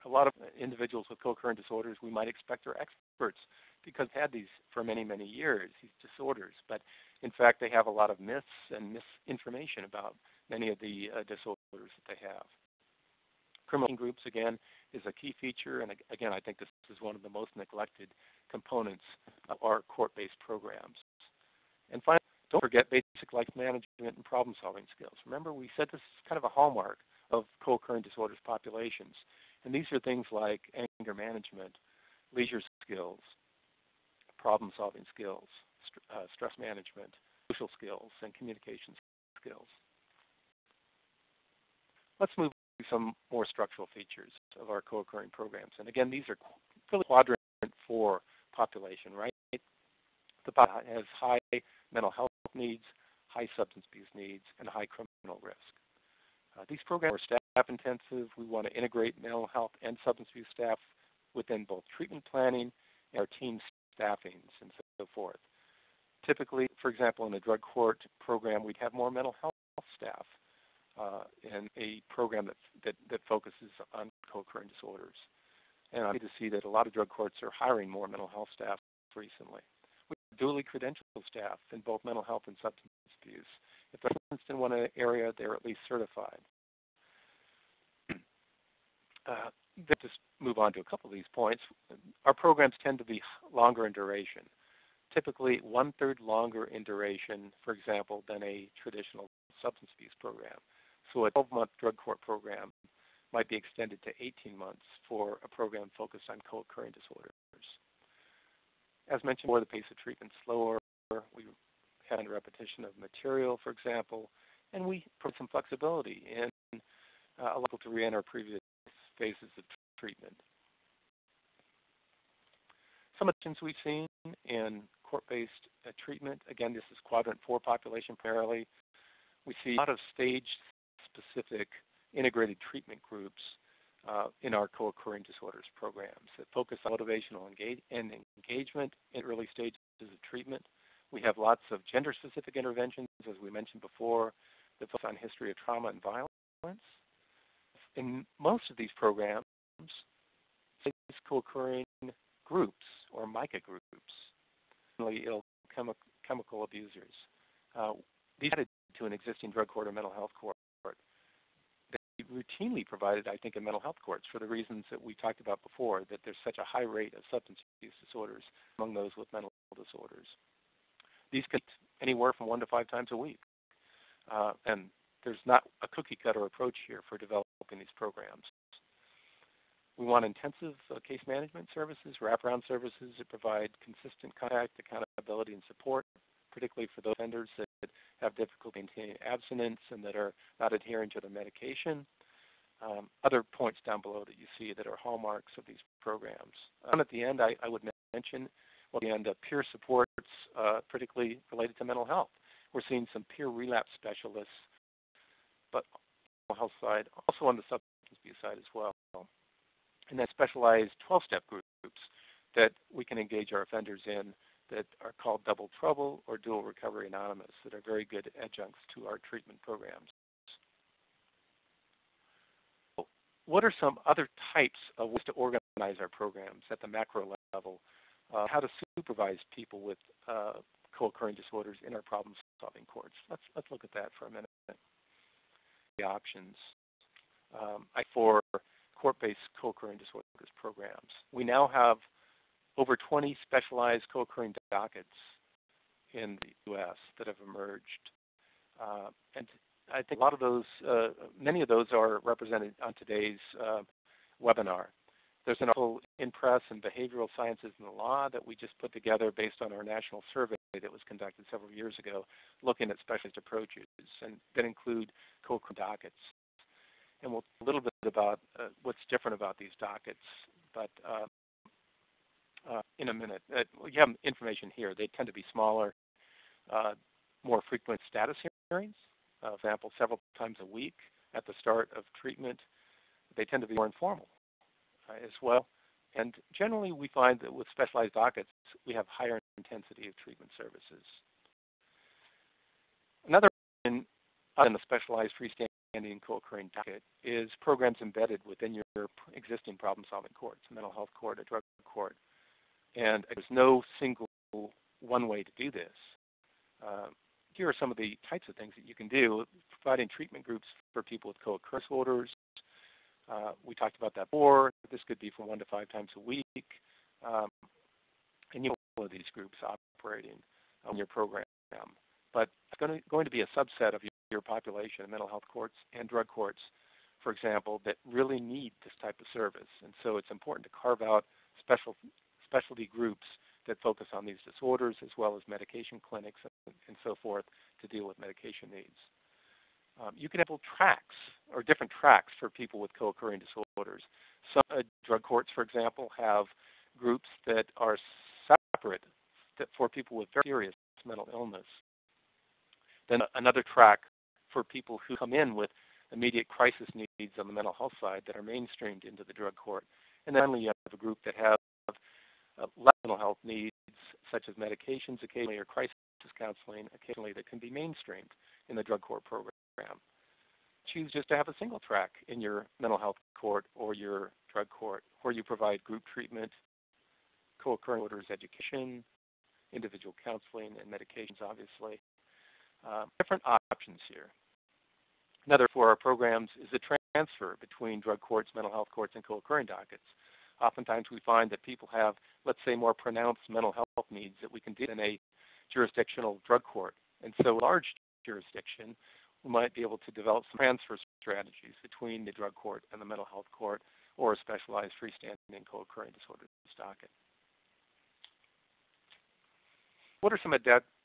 A lot of individuals with co-occurring disorders we might expect are experts because they've had these for many, many years, these disorders. But in fact, they have a lot of myths and misinformation about many of the disorders that they have. Criminal groups, again, is a key feature. And again, I think this is one of the most neglected components of our court-based programs. And finally, don't forget basic life management and problem-solving skills. Remember, we said this is kind of a hallmark of co-occurring disorders populations. And these are things like anger management, leisure skills, problem-solving skills, stress management, social skills, and communication skills. Let's move to some more structural features of our co-occurring programs. And again, these are really quadrant 4 population, right? The population has high mental health needs, high substance abuse needs, and high criminal risk. These programs are staff intensive. We want to integrate mental health and substance abuse staff within both treatment planning and our team staffings and so forth. Typically, for example, in a drug court program, we'd have more mental health staff in a program that focuses on co-occurring disorders. And I'm happy to see that a lot of drug courts are hiring more mental health staff recently. We have duly credentialed staff in both mental health and substance abuse. If they're licensed in one area, they're at least certified. Just move on to a couple of these points. Our programs tend to be longer in duration, typically 1/3 longer in duration, for example, than a traditional substance abuse program. So a 12-month drug court program might be extended to 18 months for a program focused on co-occurring disorders. As mentioned before, the pace of treatment is slower. We have repetition of material, for example, and we put some flexibility in allow people to re-enter previous phases of treatment. Some of the things we've seen in court-based treatment, again, this is quadrant 4 population primarily. We see a lot of stage-specific integrated treatment groups in our co-occurring disorders programs that focus on motivational engagement in early stages of treatment. We have lots of gender-specific interventions, as we mentioned before, that focus on history of trauma and violence. In most of these programs, these co-occurring groups or MICA groups, mentally ill chemical abusers. These added to an existing drug court or mental health court. They routinely provided, I think, in mental health courts for the reasons that we talked about before, that there's such a high rate of substance abuse disorders among those with mental disorders. These can anywhere from 1 to 5 times a week. And there's not a cookie-cutter approach here for developing these programs. We want intensive case management services, wraparound services that provide consistent contact, accountability, and support, particularly for those offenders that have difficulty maintaining abstinence and that are not adhering to their medication. Other points down below that you see that are hallmarks of these programs. At the end, I would mention, peer supports, particularly related to mental health. We're seeing some peer relapse specialists, but on the health side, also on the substance abuse side as well. And then specialized 12-step groups that we can engage our offenders in that are called Double Trouble or Dual Recovery Anonymous that are very good adjuncts to our treatment programs. What are some other types of ways to organize our programs at the macro level? How to supervise people with co-occurring disorders in our problem-solving courts. Let's look at that for a minute. The options for court-based co-occurring disorders programs. We now have over 20 specialized co-occurring dockets in the U.S. that have emerged, and I think a lot of those, many of those are represented on today's webinar. There's an article in Press and Behavioral Sciences and the Law that we just put together based on our national survey that was conducted several years ago, looking at specialized approaches and that include co-occurring dockets. And we'll talk a little bit about what's different about these dockets, but in a minute. You have information here. They tend to be smaller, more frequent status hearings. For example, several times a week at the start of treatment. They tend to be more informal as well. And generally, we find that with specialized dockets, we have higher intensity of treatment services. Another in the specialized freestanding co-occurring docket is programs embedded within your existing problem-solving courts, a mental health court, a drug court. And there's no single one way to do this. Here are some of the types of things that you can do, providing treatment groups for people with co-occurring disorders. We talked about that before. This could be from 1 to 5 times a week. And you know all of these groups operating on your program. But it's going to be a subset of your population, mental health courts and drug courts, for example, that really need this type of service. And so it's important to carve out specialty groups that focus on these disorders, as well as medication clinics and so forth to deal with medication needs. You can have tracks or different tracks for people with co-occurring disorders. Some drug courts, for example, have groups that are separate for people with very serious mental illness. Then another track for people who come in with immediate crisis needs on the mental health side that are mainstreamed into the drug court. And then finally, you have a group that have less mental health needs, such as medications occasionally or crisis counseling occasionally, that can be mainstreamed in the drug court program. Choose just to have a single track in your mental health court or your drug court, where you provide group treatment, co-occurring disorders education, individual counseling, and medications, obviously. Different options here. Another for our programs is the transfer between drug courts, mental health courts, and co-occurring dockets. Oftentimes we find that people have, let's say, more pronounced mental health needs that we can do in a jurisdictional drug court. And so a large jurisdiction, we might be able to develop some transfer strategies between the drug court and the mental health court, or a specialized freestanding co-occurring disorders docket. What are some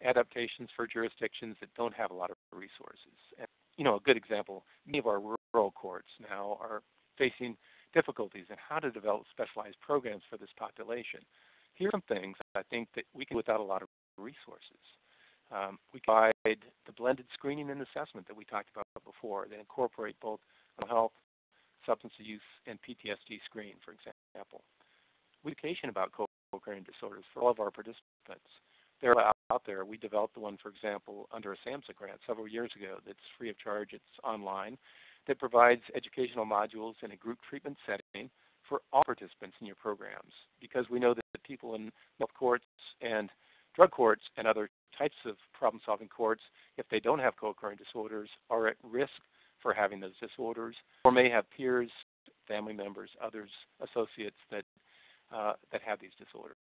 adaptations for jurisdictions that don't have a lot of resources? And, you know, a good example, many of our rural courts now are facing difficulties in how to develop specialized programs for this population. Here are some things I think that we can do without a lot of resources. We provide the blended screening and assessment that we talked about before that incorporate both mental health, substance use, and PTSD screen, for example. We education about co-occurring disorders for all of our participants. They're out there. We developed the one, for example, under a SAMHSA grant several years ago that's free of charge. It's online, that provides educational modules in a group treatment setting for all participants in your programs, because we know that people in health courts and drug courts and other types of problem-solving courts, if they don't have co-occurring disorders, are at risk for having those disorders, or may have peers, family members, others, associates that have these disorders.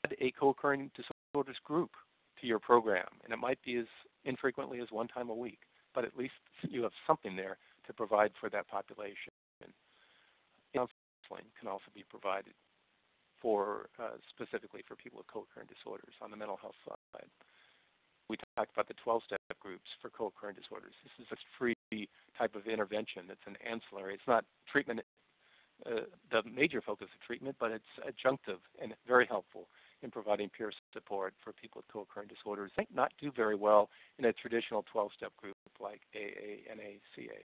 Add a co-occurring disorders group to your program, and it might be as infrequently as 1 time a week, but at least you have something there to provide for that population. Counseling can also be provided for specifically for people with co-occurring disorders on the mental health side. We talked about the 12-step groups for co-occurring disorders. This is a free type of intervention that's an ancillary. It's not treatment, the major focus of treatment, but it's adjunctive and very helpful in providing peer support for people with co-occurring disorders. They might not do very well in a traditional 12-step group like AA, NA, CA.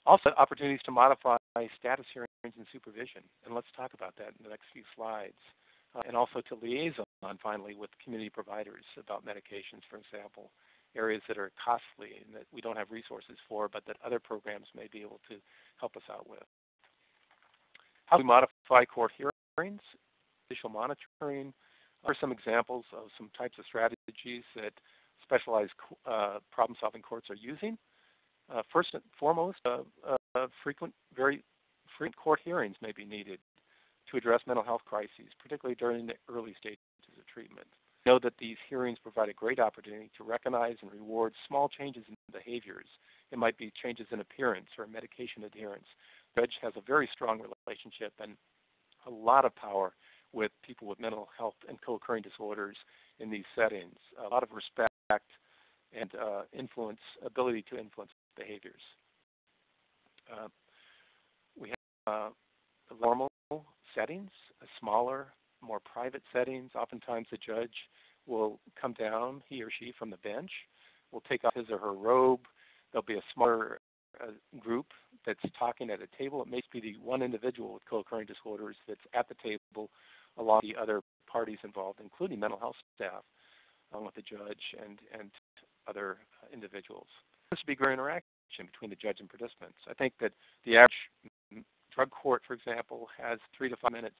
Also, opportunities to modify status hearings and supervision, and let's talk about that in the next few slides. And also to liaison, finally, with community providers about medications, for example, areas that are costly and that we don't have resources for, but that other programs may be able to help us out with. How do we modify court hearings? Judicial monitoring. Are some examples of some types of strategies that specialized problem-solving courts are using. First and foremost, very frequent court hearings may be needed to address mental health crises, particularly during the early stages of treatment. We know that these hearings provide a great opportunity to recognize and reward small changes in behaviors. It might be changes in appearance or medication adherence. The judge has a very strong relationship and a lot of power with people with mental health and co-occurring disorders in these settings. A lot of respect and ability to influence behaviors. We have normal settings, smaller, more private settings. Oftentimes the judge will come down, he or she, from the bench, will take off his or her robe. There'll be a smaller group that's talking at a table. It may be the one individual with co-occurring disorders that's at the table along with the other parties involved, including mental health staff, along with the judge and other individuals. This would be great interaction between the judge and participants. I think that the average drug court, for example, has 3 to 5 minutes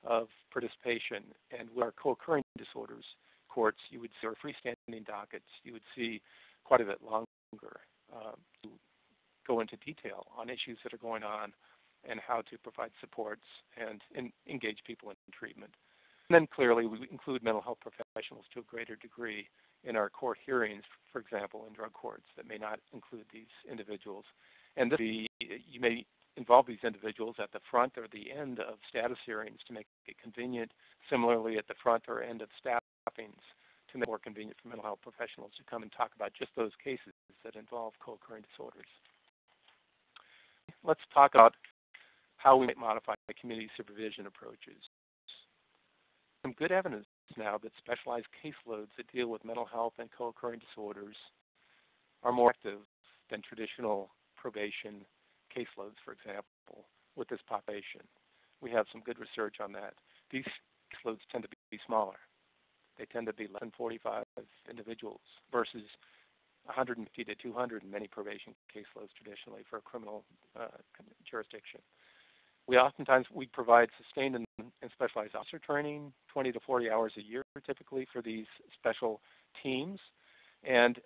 of participation, and with our co-occurring disorders courts, you would see, or freestanding dockets, you would see quite a bit longer to go into detail on issues that are going on and how to provide supports and engage people in treatment. And then clearly we include mental health professionals to a greater degree in our court hearings, for example, in drug courts that may not include these individuals. And you may involve these individuals at the front or the end of status hearings to make it convenient. Similarly, at the front or end of staffings to make it more convenient for mental health professionals to come and talk about just those cases that involve co-occurring disorders. Let's talk about how we might modify community supervision approaches. Some good evidence now that specialized caseloads that deal with mental health and co-occurring disorders are more active than traditional probation caseloads, for example, with this population. We have some good research on that. These caseloads tend to be smaller. They tend to be less than 45 individuals versus 150 to 200 in many probation caseloads traditionally for a criminal jurisdiction. We provide sustained and specialized officer training, 20 to 40 hours a year typically for these special teams, and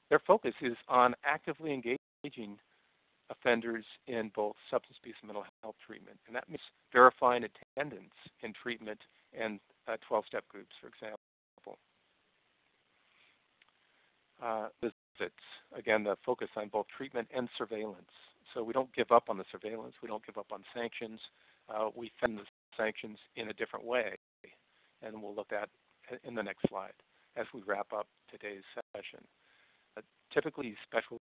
their focus is on actively engaging offenders in both substance abuse and mental health treatment, and that means verifying attendance in treatment and 12-step groups, for example. Visits, again, the focus on both treatment and surveillance. So we don't give up on the surveillance. We don't give up on sanctions. We fend the sanctions in a different way, and we'll look at in the next slide as we wrap up today's session. Typically, special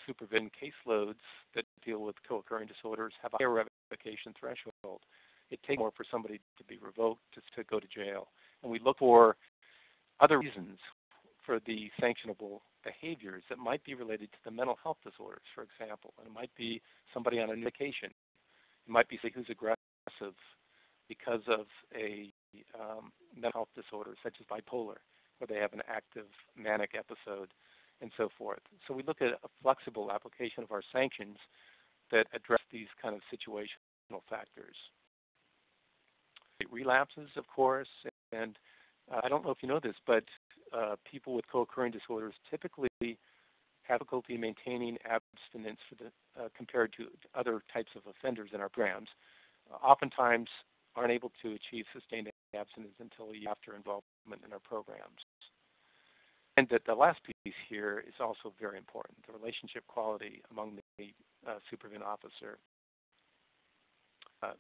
supervision caseloads that deal with co-occurring disorders have a higher revocation threshold. It takes more for somebody to be revoked to go to jail, and we look for other reasons for the sanctionable behaviors that might be related to the mental health disorders, for example. And it might be somebody on a medication. It might be somebody who's aggressive because of a mental health disorder, such as bipolar, where they have an active manic episode, and so forth. So we look at a flexible application of our sanctions that address these kind of situational factors. Relapses, of course, and I don't know if you know this, but people with co-occurring disorders typically have difficulty maintaining abstinence compared to other types of offenders in our programs. Oftentimes aren't able to achieve sustained abstinence until after involvement in our programs. And the last piece here is also very important, the relationship quality among the supervision officer.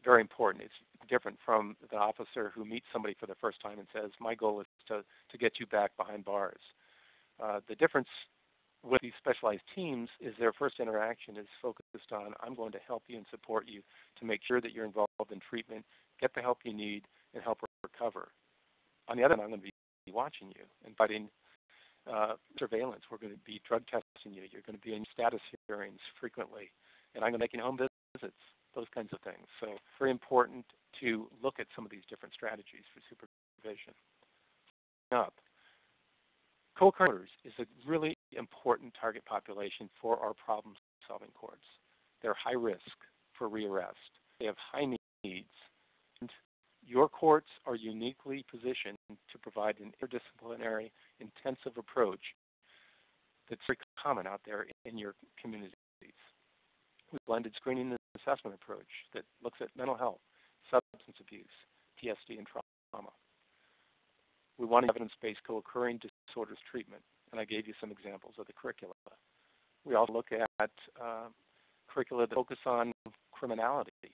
Very important. It's different from the officer who meets somebody for the first time and says, my goal is to get you back behind bars. The difference with these specialized teams is their first interaction is focused on, I'm going to help you and support you to make sure that you're involved in treatment, get the help you need, and help recover. On the other hand, I'm going to be watching you and providing surveillance. We're going to be drug testing you. You're going to be in status hearings frequently. And I'm going to make you home visits, those kinds of things. So very important to look at some of these different strategies for supervision. Co-occurrence is a really important target population for our problem-solving courts. They're high risk for rearrest. They have high needs. And your courts are uniquely positioned to provide an interdisciplinary, intensive approach that's very common out there in your communities. With blended screening and assessment approach that looks at mental health, substance abuse, PTSD, and trauma. We want evidence-based co-occurring disorders treatment, and I gave you some examples of the curricula. We also look at curricula that focus on criminality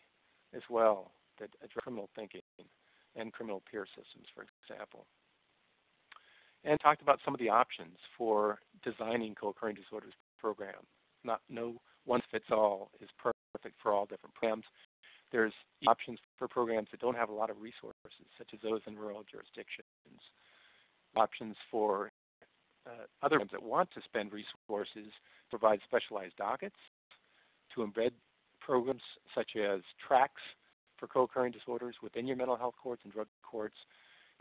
as well, that address criminal thinking and criminal peer systems, for example. And talked about some of the options for designing co-occurring disorders programs. No one-fits-all is perfect for all different programs. There's options for programs that don't have a lot of resources, such as those in rural jurisdictions. Options for other programs that want to spend resources, provide specialized dockets to embed programs such as tracks for co-occurring disorders within your mental health courts and drug courts,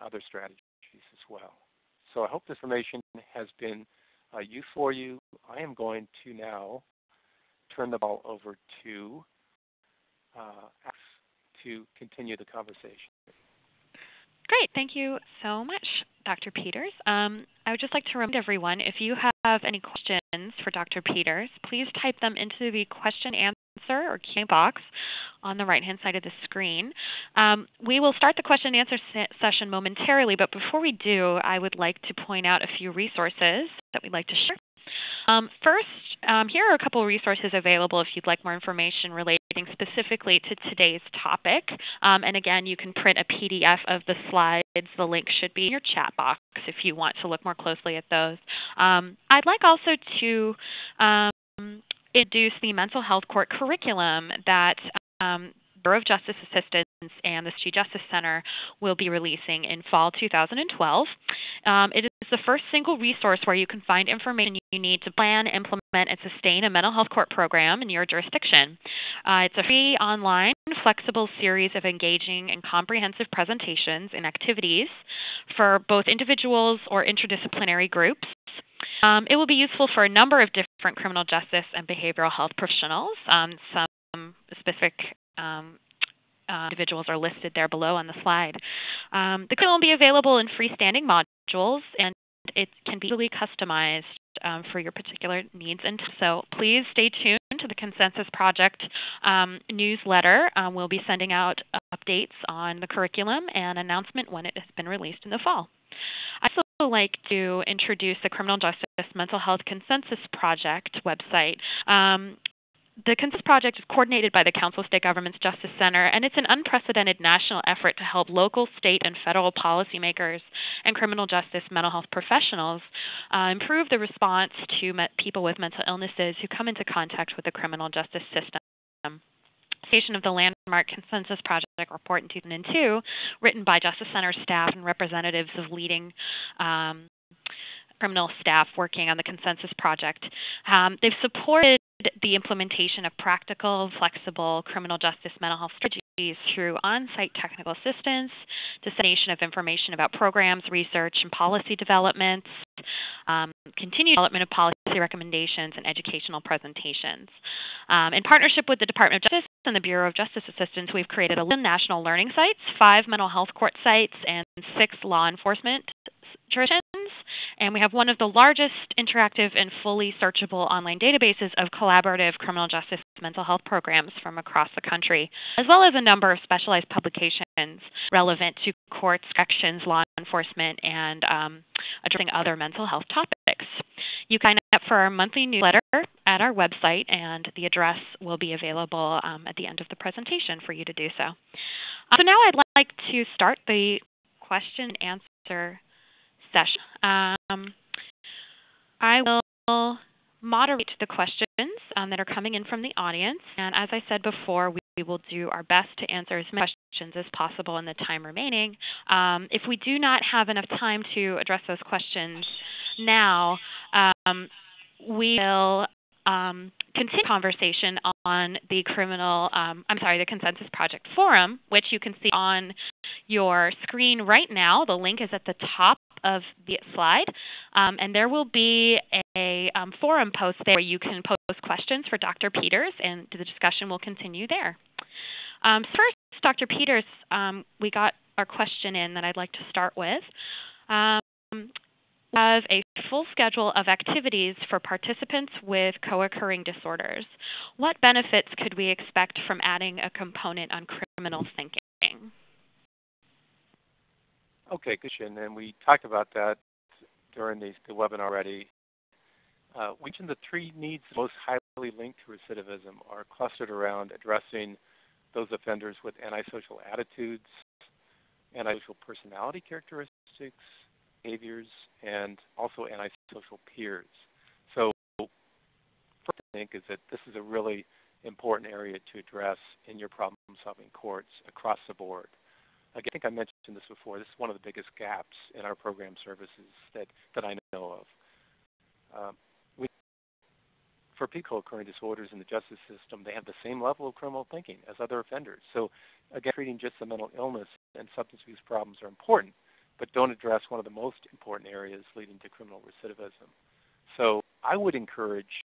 other strategies as well. So I hope this information has been useful for you. I am going to now turn the ball over to Alex to continue the conversation. Great. Thank you so much, Dr. Peters. I would just like to remind everyone, if you have any questions for Dr. Peters, please type them into the question answer or Q&A box on the right-hand side of the screen. We will start the question and answer session momentarily, but before we do, I would like to point out a few resources that we'd like to share. First, here are a couple of resources available if you'd like more information relating specifically to today's topic. And again, you can print a PDF of the slides. The link should be in your chat box if you want to look more closely at those. I'd like also to introduce the mental health court curriculum that Bureau of Justice Assistance and the Chief Justice Center will be releasing in fall 2012. It is the first single resource where you can find information you need to plan, implement, and sustain a mental health court program in your jurisdiction. It's a free, online, flexible series of engaging and comprehensive presentations and activities for both individuals or interdisciplinary groups. It will be useful for a number of different criminal justice and behavioral health professionals. Some specific individuals are listed there below on the slide. The curriculum will be available in freestanding modules, and it can be easily customized for your particular needs. And so please stay tuned to the Consensus Project newsletter. We'll be sending out updates on the curriculum and announcement when it has been released in the fall. I'd also like to introduce the Criminal Justice Mental Health Consensus Project website. The Consensus Project is coordinated by the Council of State Governments Justice Center, and it's an unprecedented national effort to help local, state, and federal policymakers and criminal justice mental health professionals improve the response to people with mental illnesses who come into contact with the criminal justice system. Of the landmark Consensus Project report in 2002, written by Justice Center staff and representatives of leading criminal staff working on the Consensus Project. They've supported the implementation of practical, flexible criminal justice mental health strategies through on-site technical assistance, dissemination of information about programs, research, and policy developments, continued development of policy recommendations, and educational presentations. In partnership with the Department of Justice and the Bureau of Justice Assistance, we've created 11 national learning sites, 5 mental health court sites, and 6 law enforcement jurisdictions. And we have one of the largest interactive and fully searchable online databases of collaborative criminal justice mental health programs from across the country, as well as a number of specialized publications relevant to courts, corrections, law enforcement, and addressing other mental health topics. You can sign up for our monthly newsletter at our website, and the address will be available at the end of the presentation for you to do so. So now I'd like to start the question and answer session. I will moderate the questions that are coming in from the audience, and as I said before, we will do our best to answer as many questions as possible in the time remaining. If we do not have enough time to address those questions now, we will continue conversation on the the Consensus Project Forum, which you can see on your screen right now. The link is at the top of the slide, and there will be a forum post there where you can post questions for Dr. Peters, and the discussion will continue there. First, Dr. Peters, we got our question in that I'd like to start with. We have a full schedule of activities for participants with co-occurring disorders. What benefits could we expect from adding a component on criminal thinking? Okay, good question. And we talked about that during the webinar already. We mentioned the three needs most highly linked to recidivism are clustered around addressing those offenders with antisocial attitudes, antisocial personality characteristics, behaviors, and also antisocial peers. So first I think is that this is a really important area to address in your problem-solving courts across the board. Again, I think I mentioned this before. This is one of the biggest gaps in our program services that I know of. For people occurring disorders in the justice system, they have the same level of criminal thinking as other offenders. So again, treating just the mental illness and substance abuse problems are important, but don't address one of the most important areas leading to criminal recidivism. So I would encourage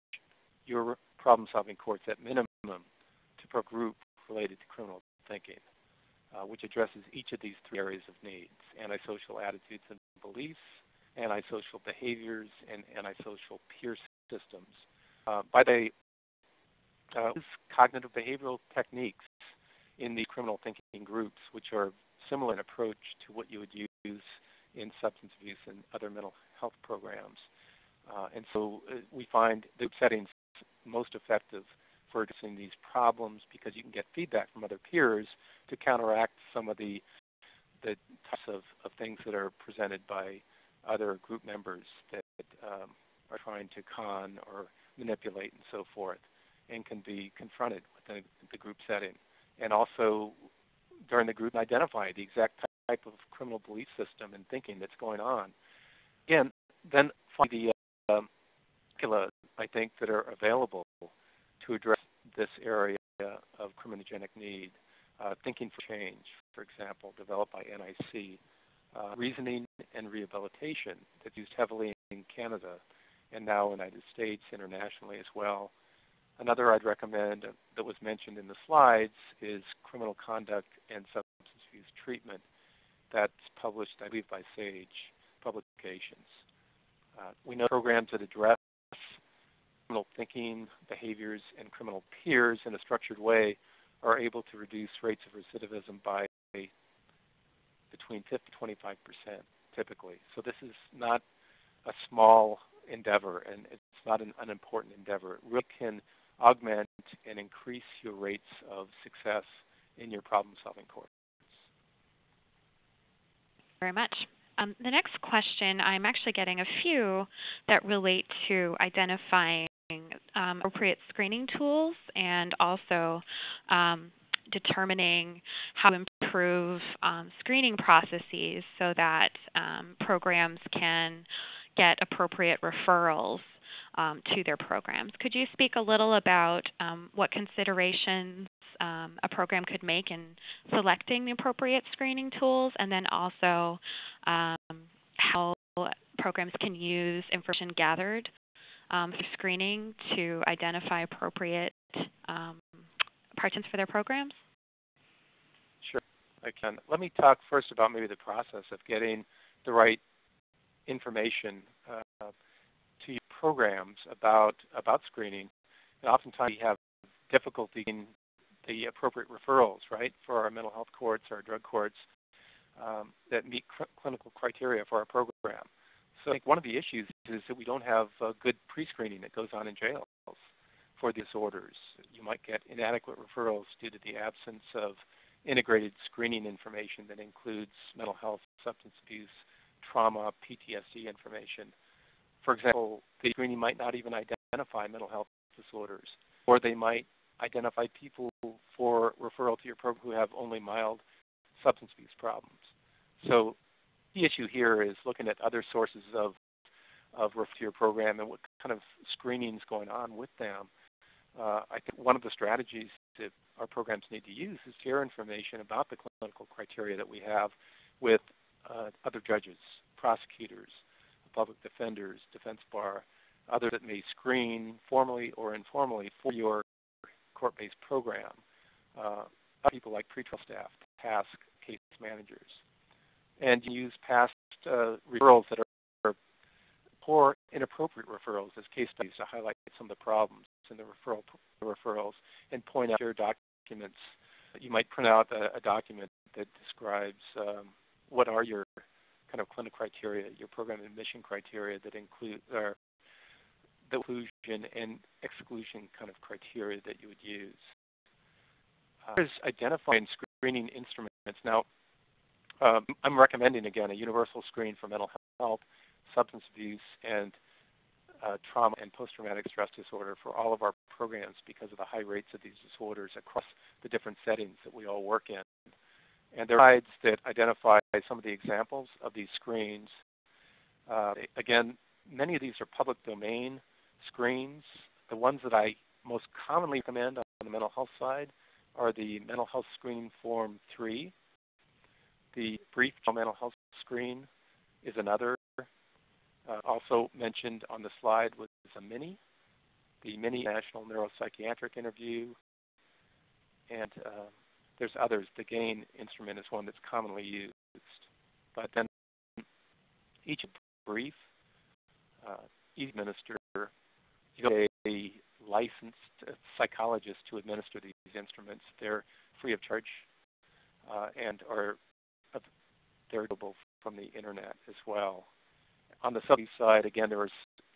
your problem-solving courts at minimum to put a group related to criminal thinking, which addresses each of these three areas of needs: antisocial attitudes and beliefs, antisocial behaviors, and antisocial peer systems. By the use cognitive behavioral techniques in the criminal thinking groups, which are similar in approach to what you would use in substance abuse and other mental health programs. And so we find the settings most effective for addressing these problems because you can get feedback from other peers to counteract some of the types of things that are presented by other group members that are trying to con or manipulate and so forth, and can be confronted within the group setting. And also during the group, identify the exact type of criminal belief system and thinking that's going on. Again, then find the curricula, I think, that are available to address this area of criminogenic need. Thinking for Change, for example, developed by NIC. Reasoning and Rehabilitation, that's used heavily in Canada and now in the United States, internationally as well. Another I'd recommend that was mentioned in the slides is Criminal Conduct and Substance Abuse Treatment. That's published, I believe, by Sage Publications. We know programs that address criminal thinking, behaviors, and criminal peers in a structured way are able to reduce rates of recidivism by between 50 to 25% typically. So this is not a small endeavor, and it's not an unimportant endeavor. It really can augment and increase your rates of success in your problem-solving course. Very much. The next question, I'm actually getting a few that relate to identifying appropriate screening tools and also determining how to improve screening processes so that programs can get appropriate referrals to their programs. Could you speak a little about what considerations a program could make in selecting the appropriate screening tools, and then also how programs can use information gathered through screening to identify appropriate participants for their programs? Sure, I can. Let me talk first about maybe the process of getting the right information to your programs about screening. And oftentimes we have difficulty in the appropriate referrals, right, for our mental health courts, our drug courts that meet clinical criteria for our program. So I think one of the issues is that we don't have good pre-screening that goes on in jails for disorders. You might get inadequate referrals due to the absence of integrated screening information that includes mental health, substance abuse, trauma, PTSD information. For example, the screening might not even identify mental health disorders, or they might identify people for referral to your program who have only mild substance abuse problems. So the issue here is looking at other sources of of your program and what kind of screening is going on with them. I think one of the strategies that our programs need to use is share information about the clinical criteria that we have with other judges, prosecutors, public defenders, defense bar, others that may screen formally or informally for your court-based program, people like pretrial staff, task case managers. And you use past referrals that are poor, inappropriate referrals as case studies to highlight some of the problems in the referrals and point out your documents. You might print out a document that describes what are your kind of clinical criteria, your program admission criteria that include the inclusion and exclusion kind of criteria that you would use. There's identifying screening instruments. Now, I'm recommending, again, a universal screen for mental health, substance abuse, and trauma and post-traumatic stress disorder for all of our programs because of the high rates of these disorders across the different settings that we all work in. And there are slides that identify some of the examples of these screens. Again, many of these are public domain screens. The ones that I most commonly recommend on the mental health side are the Mental Health Screening Form 3. The Brief Mental Health Screen is another. Also mentioned on the slide was a MINI, the Mini National Neuropsychiatric Interview, and there's others. The GAIN instrument is one that's commonly used. But then each brief, each administer, you know, a licensed psychologist to administer these instruments. They're free of charge and are available from the internet as well. On the subsidy side, again, there was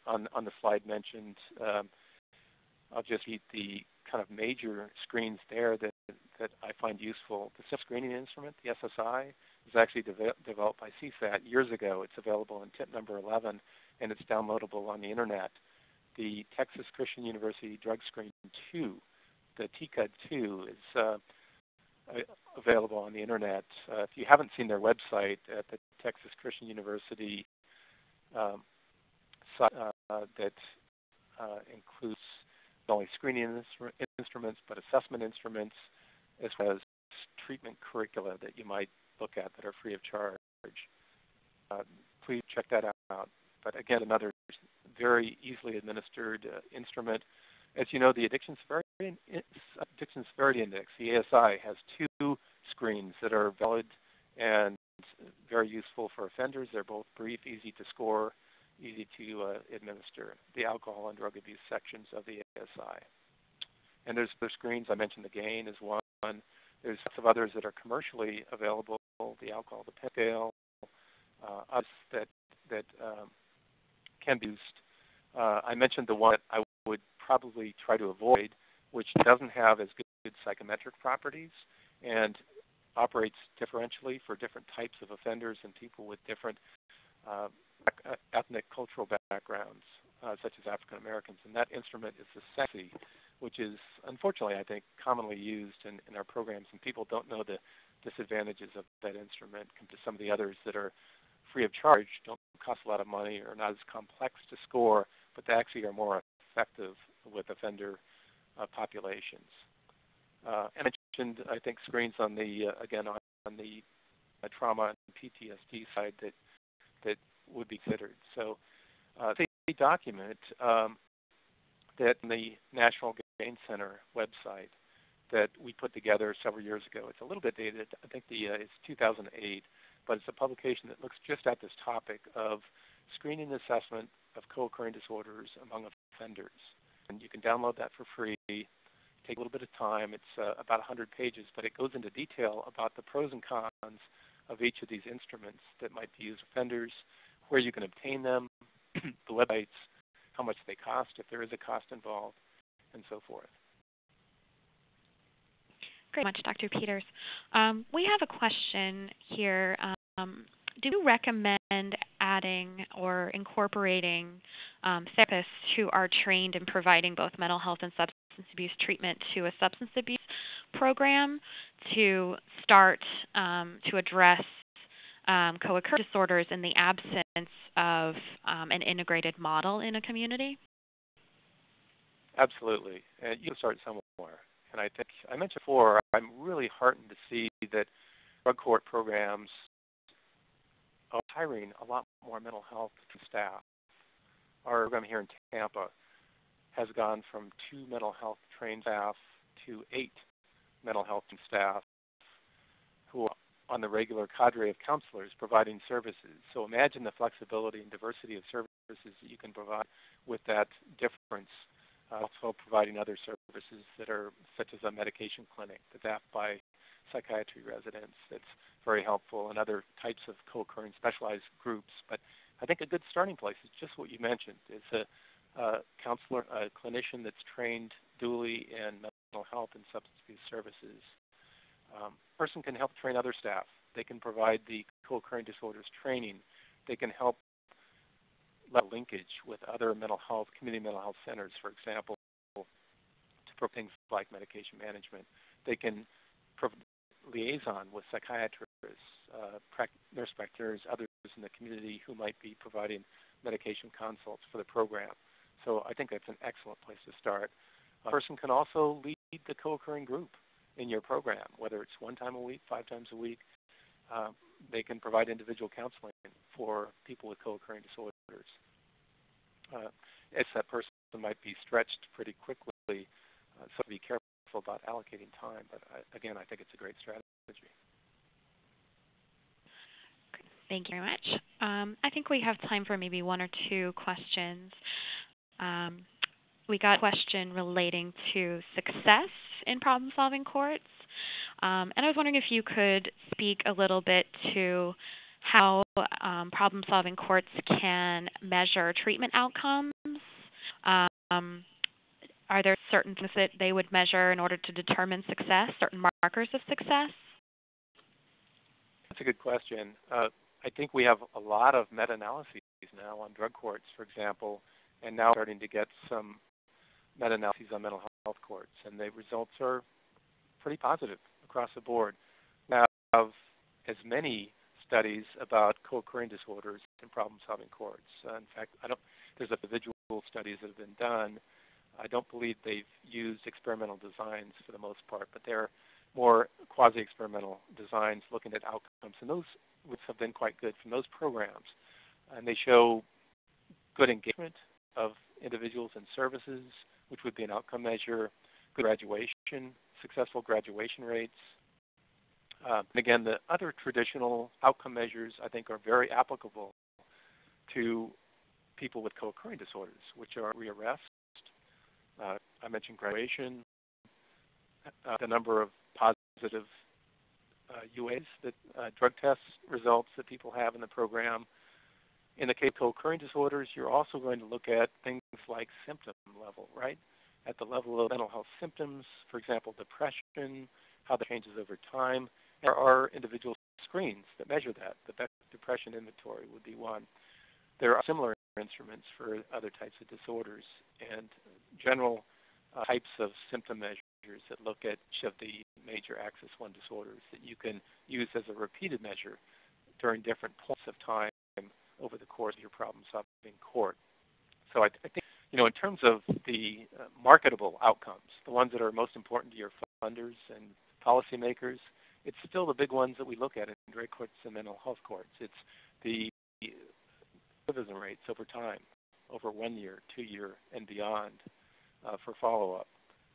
on the slide mentioned. I'll just read the kind of major screens there that I find useful. The SIP screening instrument, the SSI, was actually developed by CSAT years ago. It's available in tip number 11, and it's downloadable on the internet. The Texas Christian University Drug Screen 2, the TCUD 2, is available on the internet. If you haven't seen their website at the Texas Christian University site, that includes not only screening instruments, but assessment instruments, as well as treatment curricula that you might look at that are free of charge. Please check that out. But again, another very easily administered instrument. As you know, the Addiction Severity Index, the ASI, has two screens that are valid and very useful for offenders. They're both brief, easy to score, easy to administer. The alcohol and drug abuse sections of the ASI. And there's other screens. I mentioned the GAIN is one. There's lots of others that are commercially available. The alcohol, the pen scale, others that can be used. I mentioned the one that I would probably try to avoid, which doesn't have as good psychometric properties and operates differentially for different types of offenders and people with different ethnic cultural backgrounds, such as African Americans. And that instrument is the SEXI, which is, unfortunately, I think, commonly used in our programs, and people don't know the disadvantages of that instrument compared to some of the others that are free of charge, don't cost a lot of money, are not as complex to score, but they actually are more effective with offender populations. And I mentioned, I think, screens on the again on the trauma and PTSD side that would be considered. So the document that in the National GAIN Center website that we put together several years ago. It's a little bit dated. I think it's 2008, but it's a publication that looks just at this topic of screening and assessment of co-occurring disorders among offenders. And you can download that for free. Take a little bit of time. It's about 100 pages, but it goes into detail about the pros and cons of each of these instruments that might be used for offenders, where you can obtain them, the websites, how much they cost, if there is a cost involved, and so forth. Great much, Dr. Peters. We have a question here. Do you recommend adding or incorporating therapists who are trained in providing both mental health and substance abuse treatment to a substance abuse program to start to address co-occurring disorders in the absence of an integrated model in a community? Absolutely. And you can start somewhere. And I think I mentioned before, I'm really heartened to see that drug court programs are hiring a lot more mental health staff. Our program here in Tampa has gone from 2 mental health trained staff to 8 mental health staff who are on the regular cadre of counselors providing services. So imagine the flexibility and diversity of services that you can provide with that difference. Also providing other services that are such as a medication clinic that's staffed by psychiatry residents that's very helpful, and other types of co-occurring specialized groups. But I think a good starting place is just what you mentioned. It's a counselor, a clinician that's trained dually in mental health and substance abuse services. Person can help train other staff. They can provide the co-occurring disorders training. They can help linkage with other mental health, community mental health centers, for example, to provide things like medication management. They can provide liaison with psychiatrists, nurse practitioners, others in the community who might be providing medication consults for the program. So I think that's an excellent place to start. A person can also lead the co-occurring group in your program, whether it's 1 time a week, 5 times a week. They can provide individual counseling for people with co-occurring disorders. As that person might be stretched pretty quickly, so be careful about allocating time. But again, I think it's a great strategy. Thank you very much. I think we have time for maybe 1 or 2 questions. We got a question relating to success in problem-solving courts. And I was wondering if you could speak a little bit to how problem-solving courts can measure treatment outcomes. Are there certain things that they would measure in order to determine success, certain markers of success? That's a good question. I think we have a lot of meta-analyses now on drug courts, for example, and now starting to get some meta-analyses on mental health courts, and the results are pretty positive across the board. Now, we have as many studies about co-occurring disorders in problem-solving courts. In fact, there's individual studies that have been done. I don't believe they've used experimental designs for the most part, but they're more quasi-experimental designs looking at outcomes, and those have been quite good from those programs. And they show good engagement of individuals and services, which would be an outcome measure, good graduation, successful graduation rates. And again, the other traditional outcome measures, I think, are very applicable to people with co-occurring disorders, which are rearrest. I mentioned graduation, the number of positive UAs, that drug test results that people have in the program. In the case of co-occurring disorders, you're also going to look at things like symptom level, right? At the level of mental health symptoms, for example, depression, how that changes over time. There are individual screens that measure that. The Beck Depression Inventory would be one. There are similar instruments for other types of disorders and general types of symptom measures that look at each of the major Axis 1 disorders that you can use as a repeated measure during different points of time over the course of your problem-solving court. So I think, in terms of the marketable outcomes, the ones that are most important to your funders and policymakers, it's still the big ones that we look at in drug courts and mental health courts. It's the recidivism rates over time, over 1 year, 2 year, and beyond for follow-up.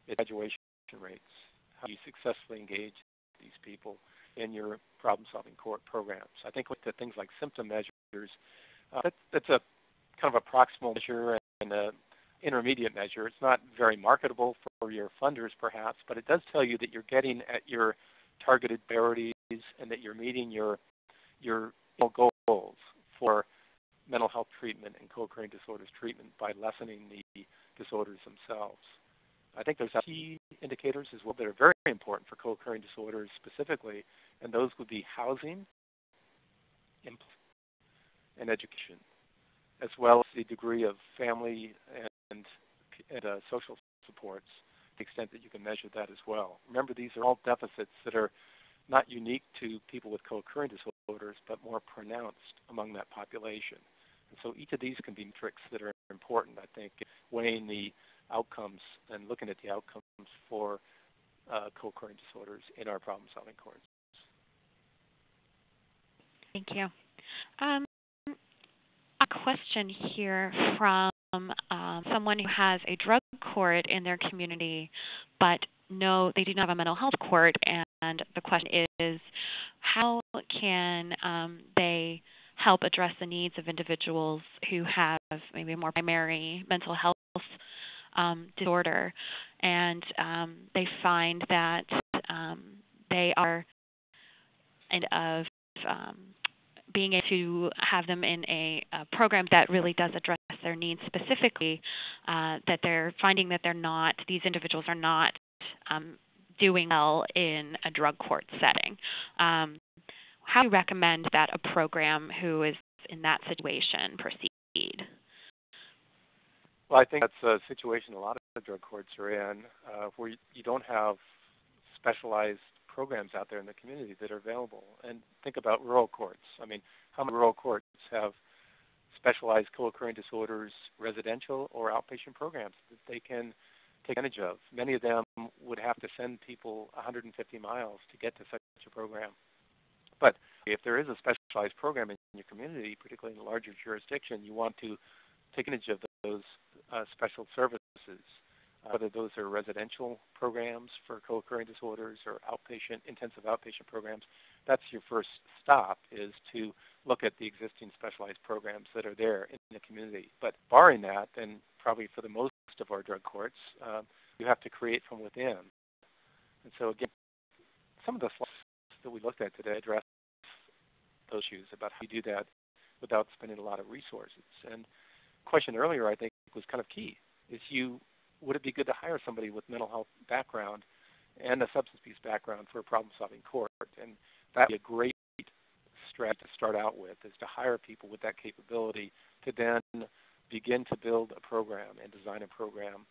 It's graduation rates, how you successfully engage these people in your problem-solving court programs. I think with the things like symptom measures, that's a kind of a proximal measure and an intermediate measure. It's not very marketable for your funders, perhaps, but it does tell you that you're getting at your targeted priorities and that you're meeting your goals for mental health treatment and co-occurring disorders treatment by lessening the disorders themselves. I think there's key indicators as well that are very important for co-occurring disorders specifically, and those would be housing and education, as well as the degree of family and social supports, to the extent that you can measure that as well. Remember, these are all deficits that are not unique to people with co-occurring disorders, but more pronounced among that population. And so each of these can be metrics that are important, I think, weighing the outcomes and looking at the outcomes for co-occurring disorders in our problem-solving course. Thank you. A question here from someone who has a drug court in their community, but no, they do not have a mental health court, and the question is, how can they help address the needs of individuals who have maybe a more primary mental health disorder, and they find that they are kind of being able to have them in a program that really does address their needs specifically, that they're finding that these individuals are not doing well in a drug court setting. How do you recommend that a program who is in that situation proceed? Well, I think that's a situation a lot of drug courts are in, where you don't have specialized programs out there in the community that are available. And think about rural courts. I mean, how many rural courts have specialized co-occurring disorders residential or outpatient programs that they can take advantage of? Many of them would have to send people 150 miles to get to such a program. But if there is a specialized program in your community, particularly in a larger jurisdiction, you want to take advantage of those special services, whether those are residential programs for co-occurring disorders or intensive outpatient programs. That's your first stop, is to look at the existing specialized programs that are there in the community. But barring that, and probably for the most of our drug courts, you have to create from within. And so again, some of the slides that we looked at today address those issues about how you do that without spending a lot of resources. And the question earlier, I think, was kind of key, is would it be good to hire somebody with mental health background and a substance abuse background for a problem-solving court? And that would be a great strategy to start out with, is to hire people with that capability to then begin to build a program and design a program,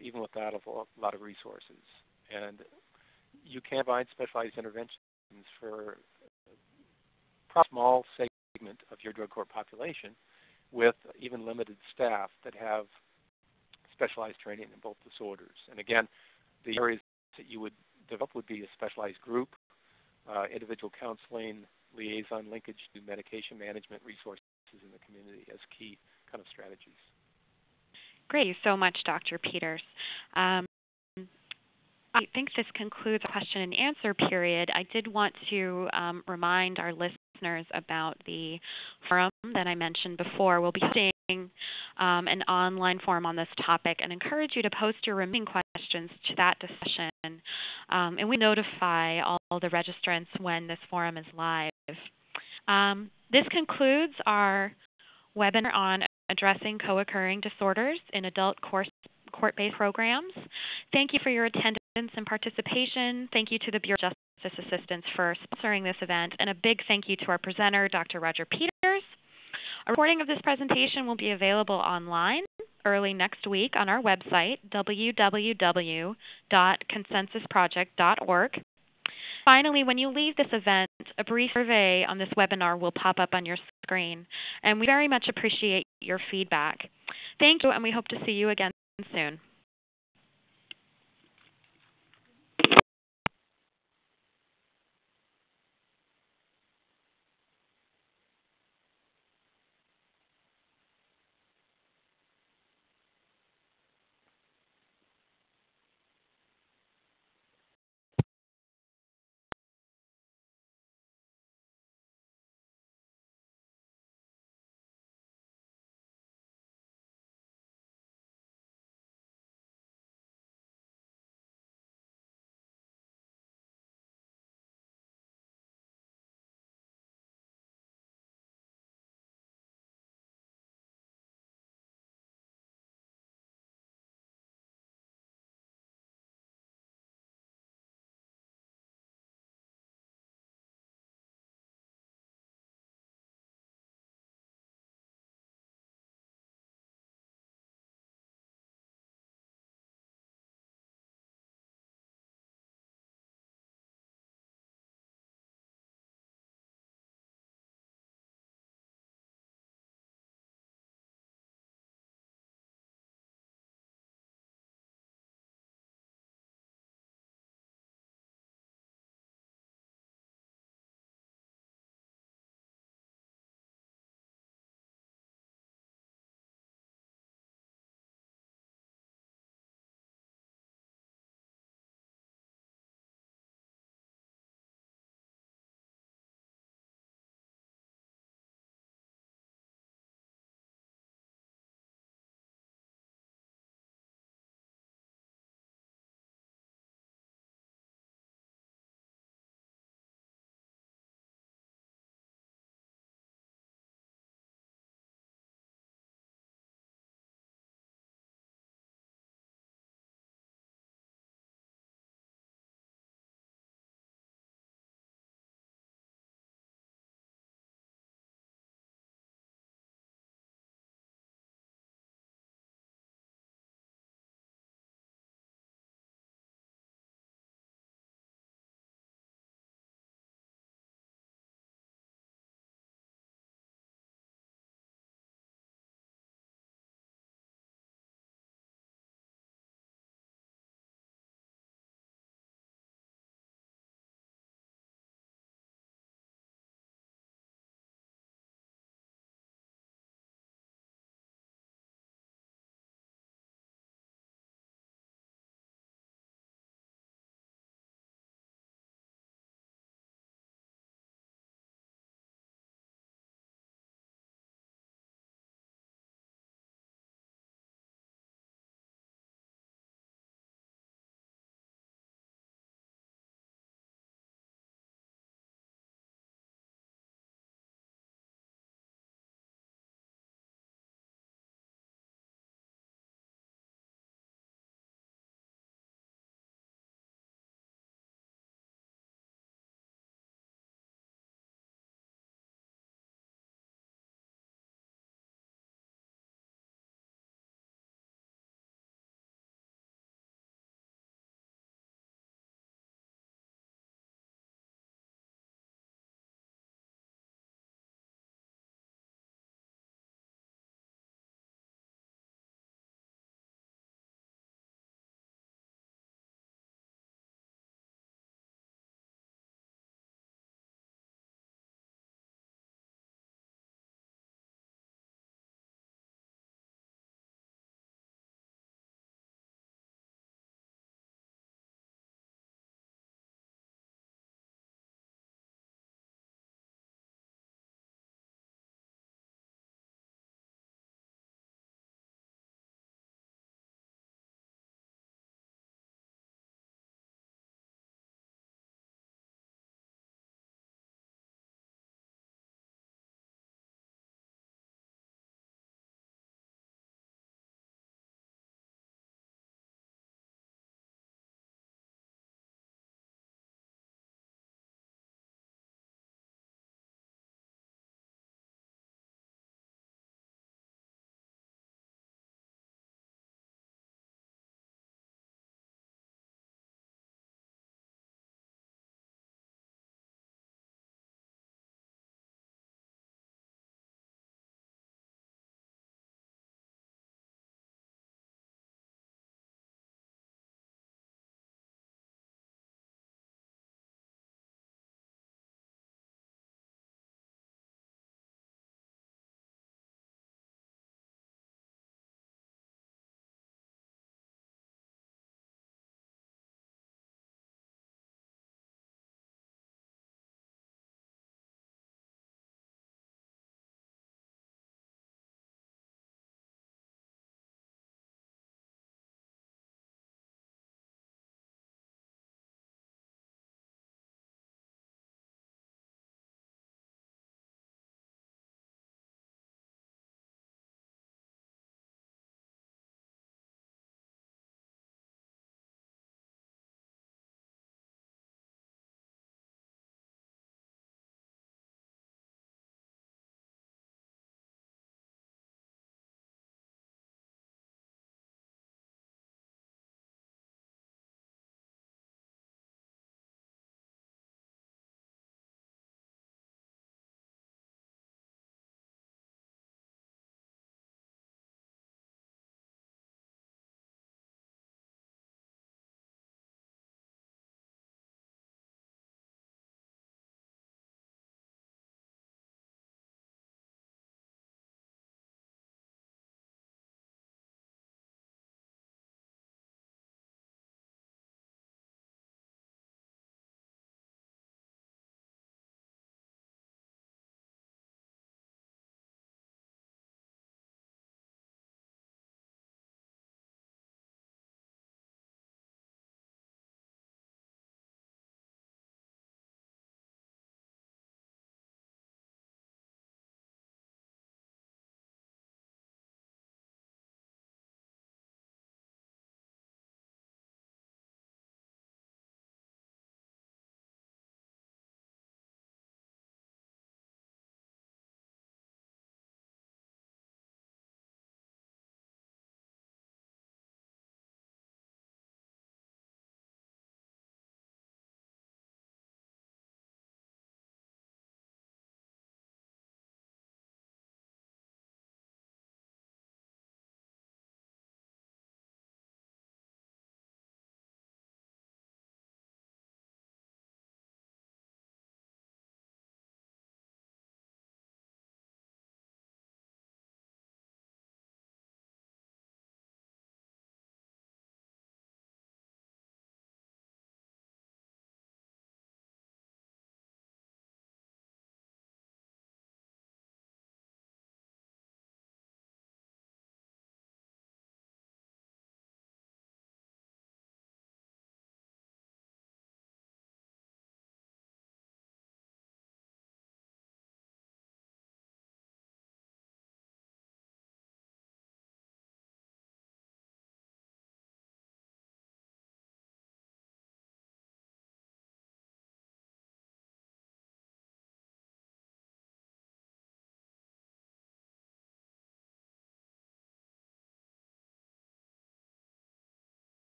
even without a lot of resources. And you can provide specialized interventions for a small segment of your drug court population with even limited staff that have specialized training in both disorders. And again, the areas that you would develop would be a specialized group, individual counseling, liaison linkage to medication management resources in the community as key kind of strategies. Great. Thank you so much, Dr. Peters. I think this concludes the question and answer period. I did want to remind our listeners about the forum that I mentioned before. We'll be hosting an online forum on this topic and encourage you to post your remaining questions to that discussion. And we notify all the registrants when this forum is live. This concludes our webinar on addressing co-occurring disorders in adult court-based programs. Thank you for your attendance and participation. Thank you to the Bureau of Justice Assistance for sponsoring this event, and a big thank you to our presenter, Dr. Roger Peters. A recording of this presentation will be available online early next week on our website, www.consensusproject.org. Finally, when you leave this event, a brief survey on this webinar will pop up on your screen, and we very much appreciate your feedback. Thank you, and we hope to see you again soon.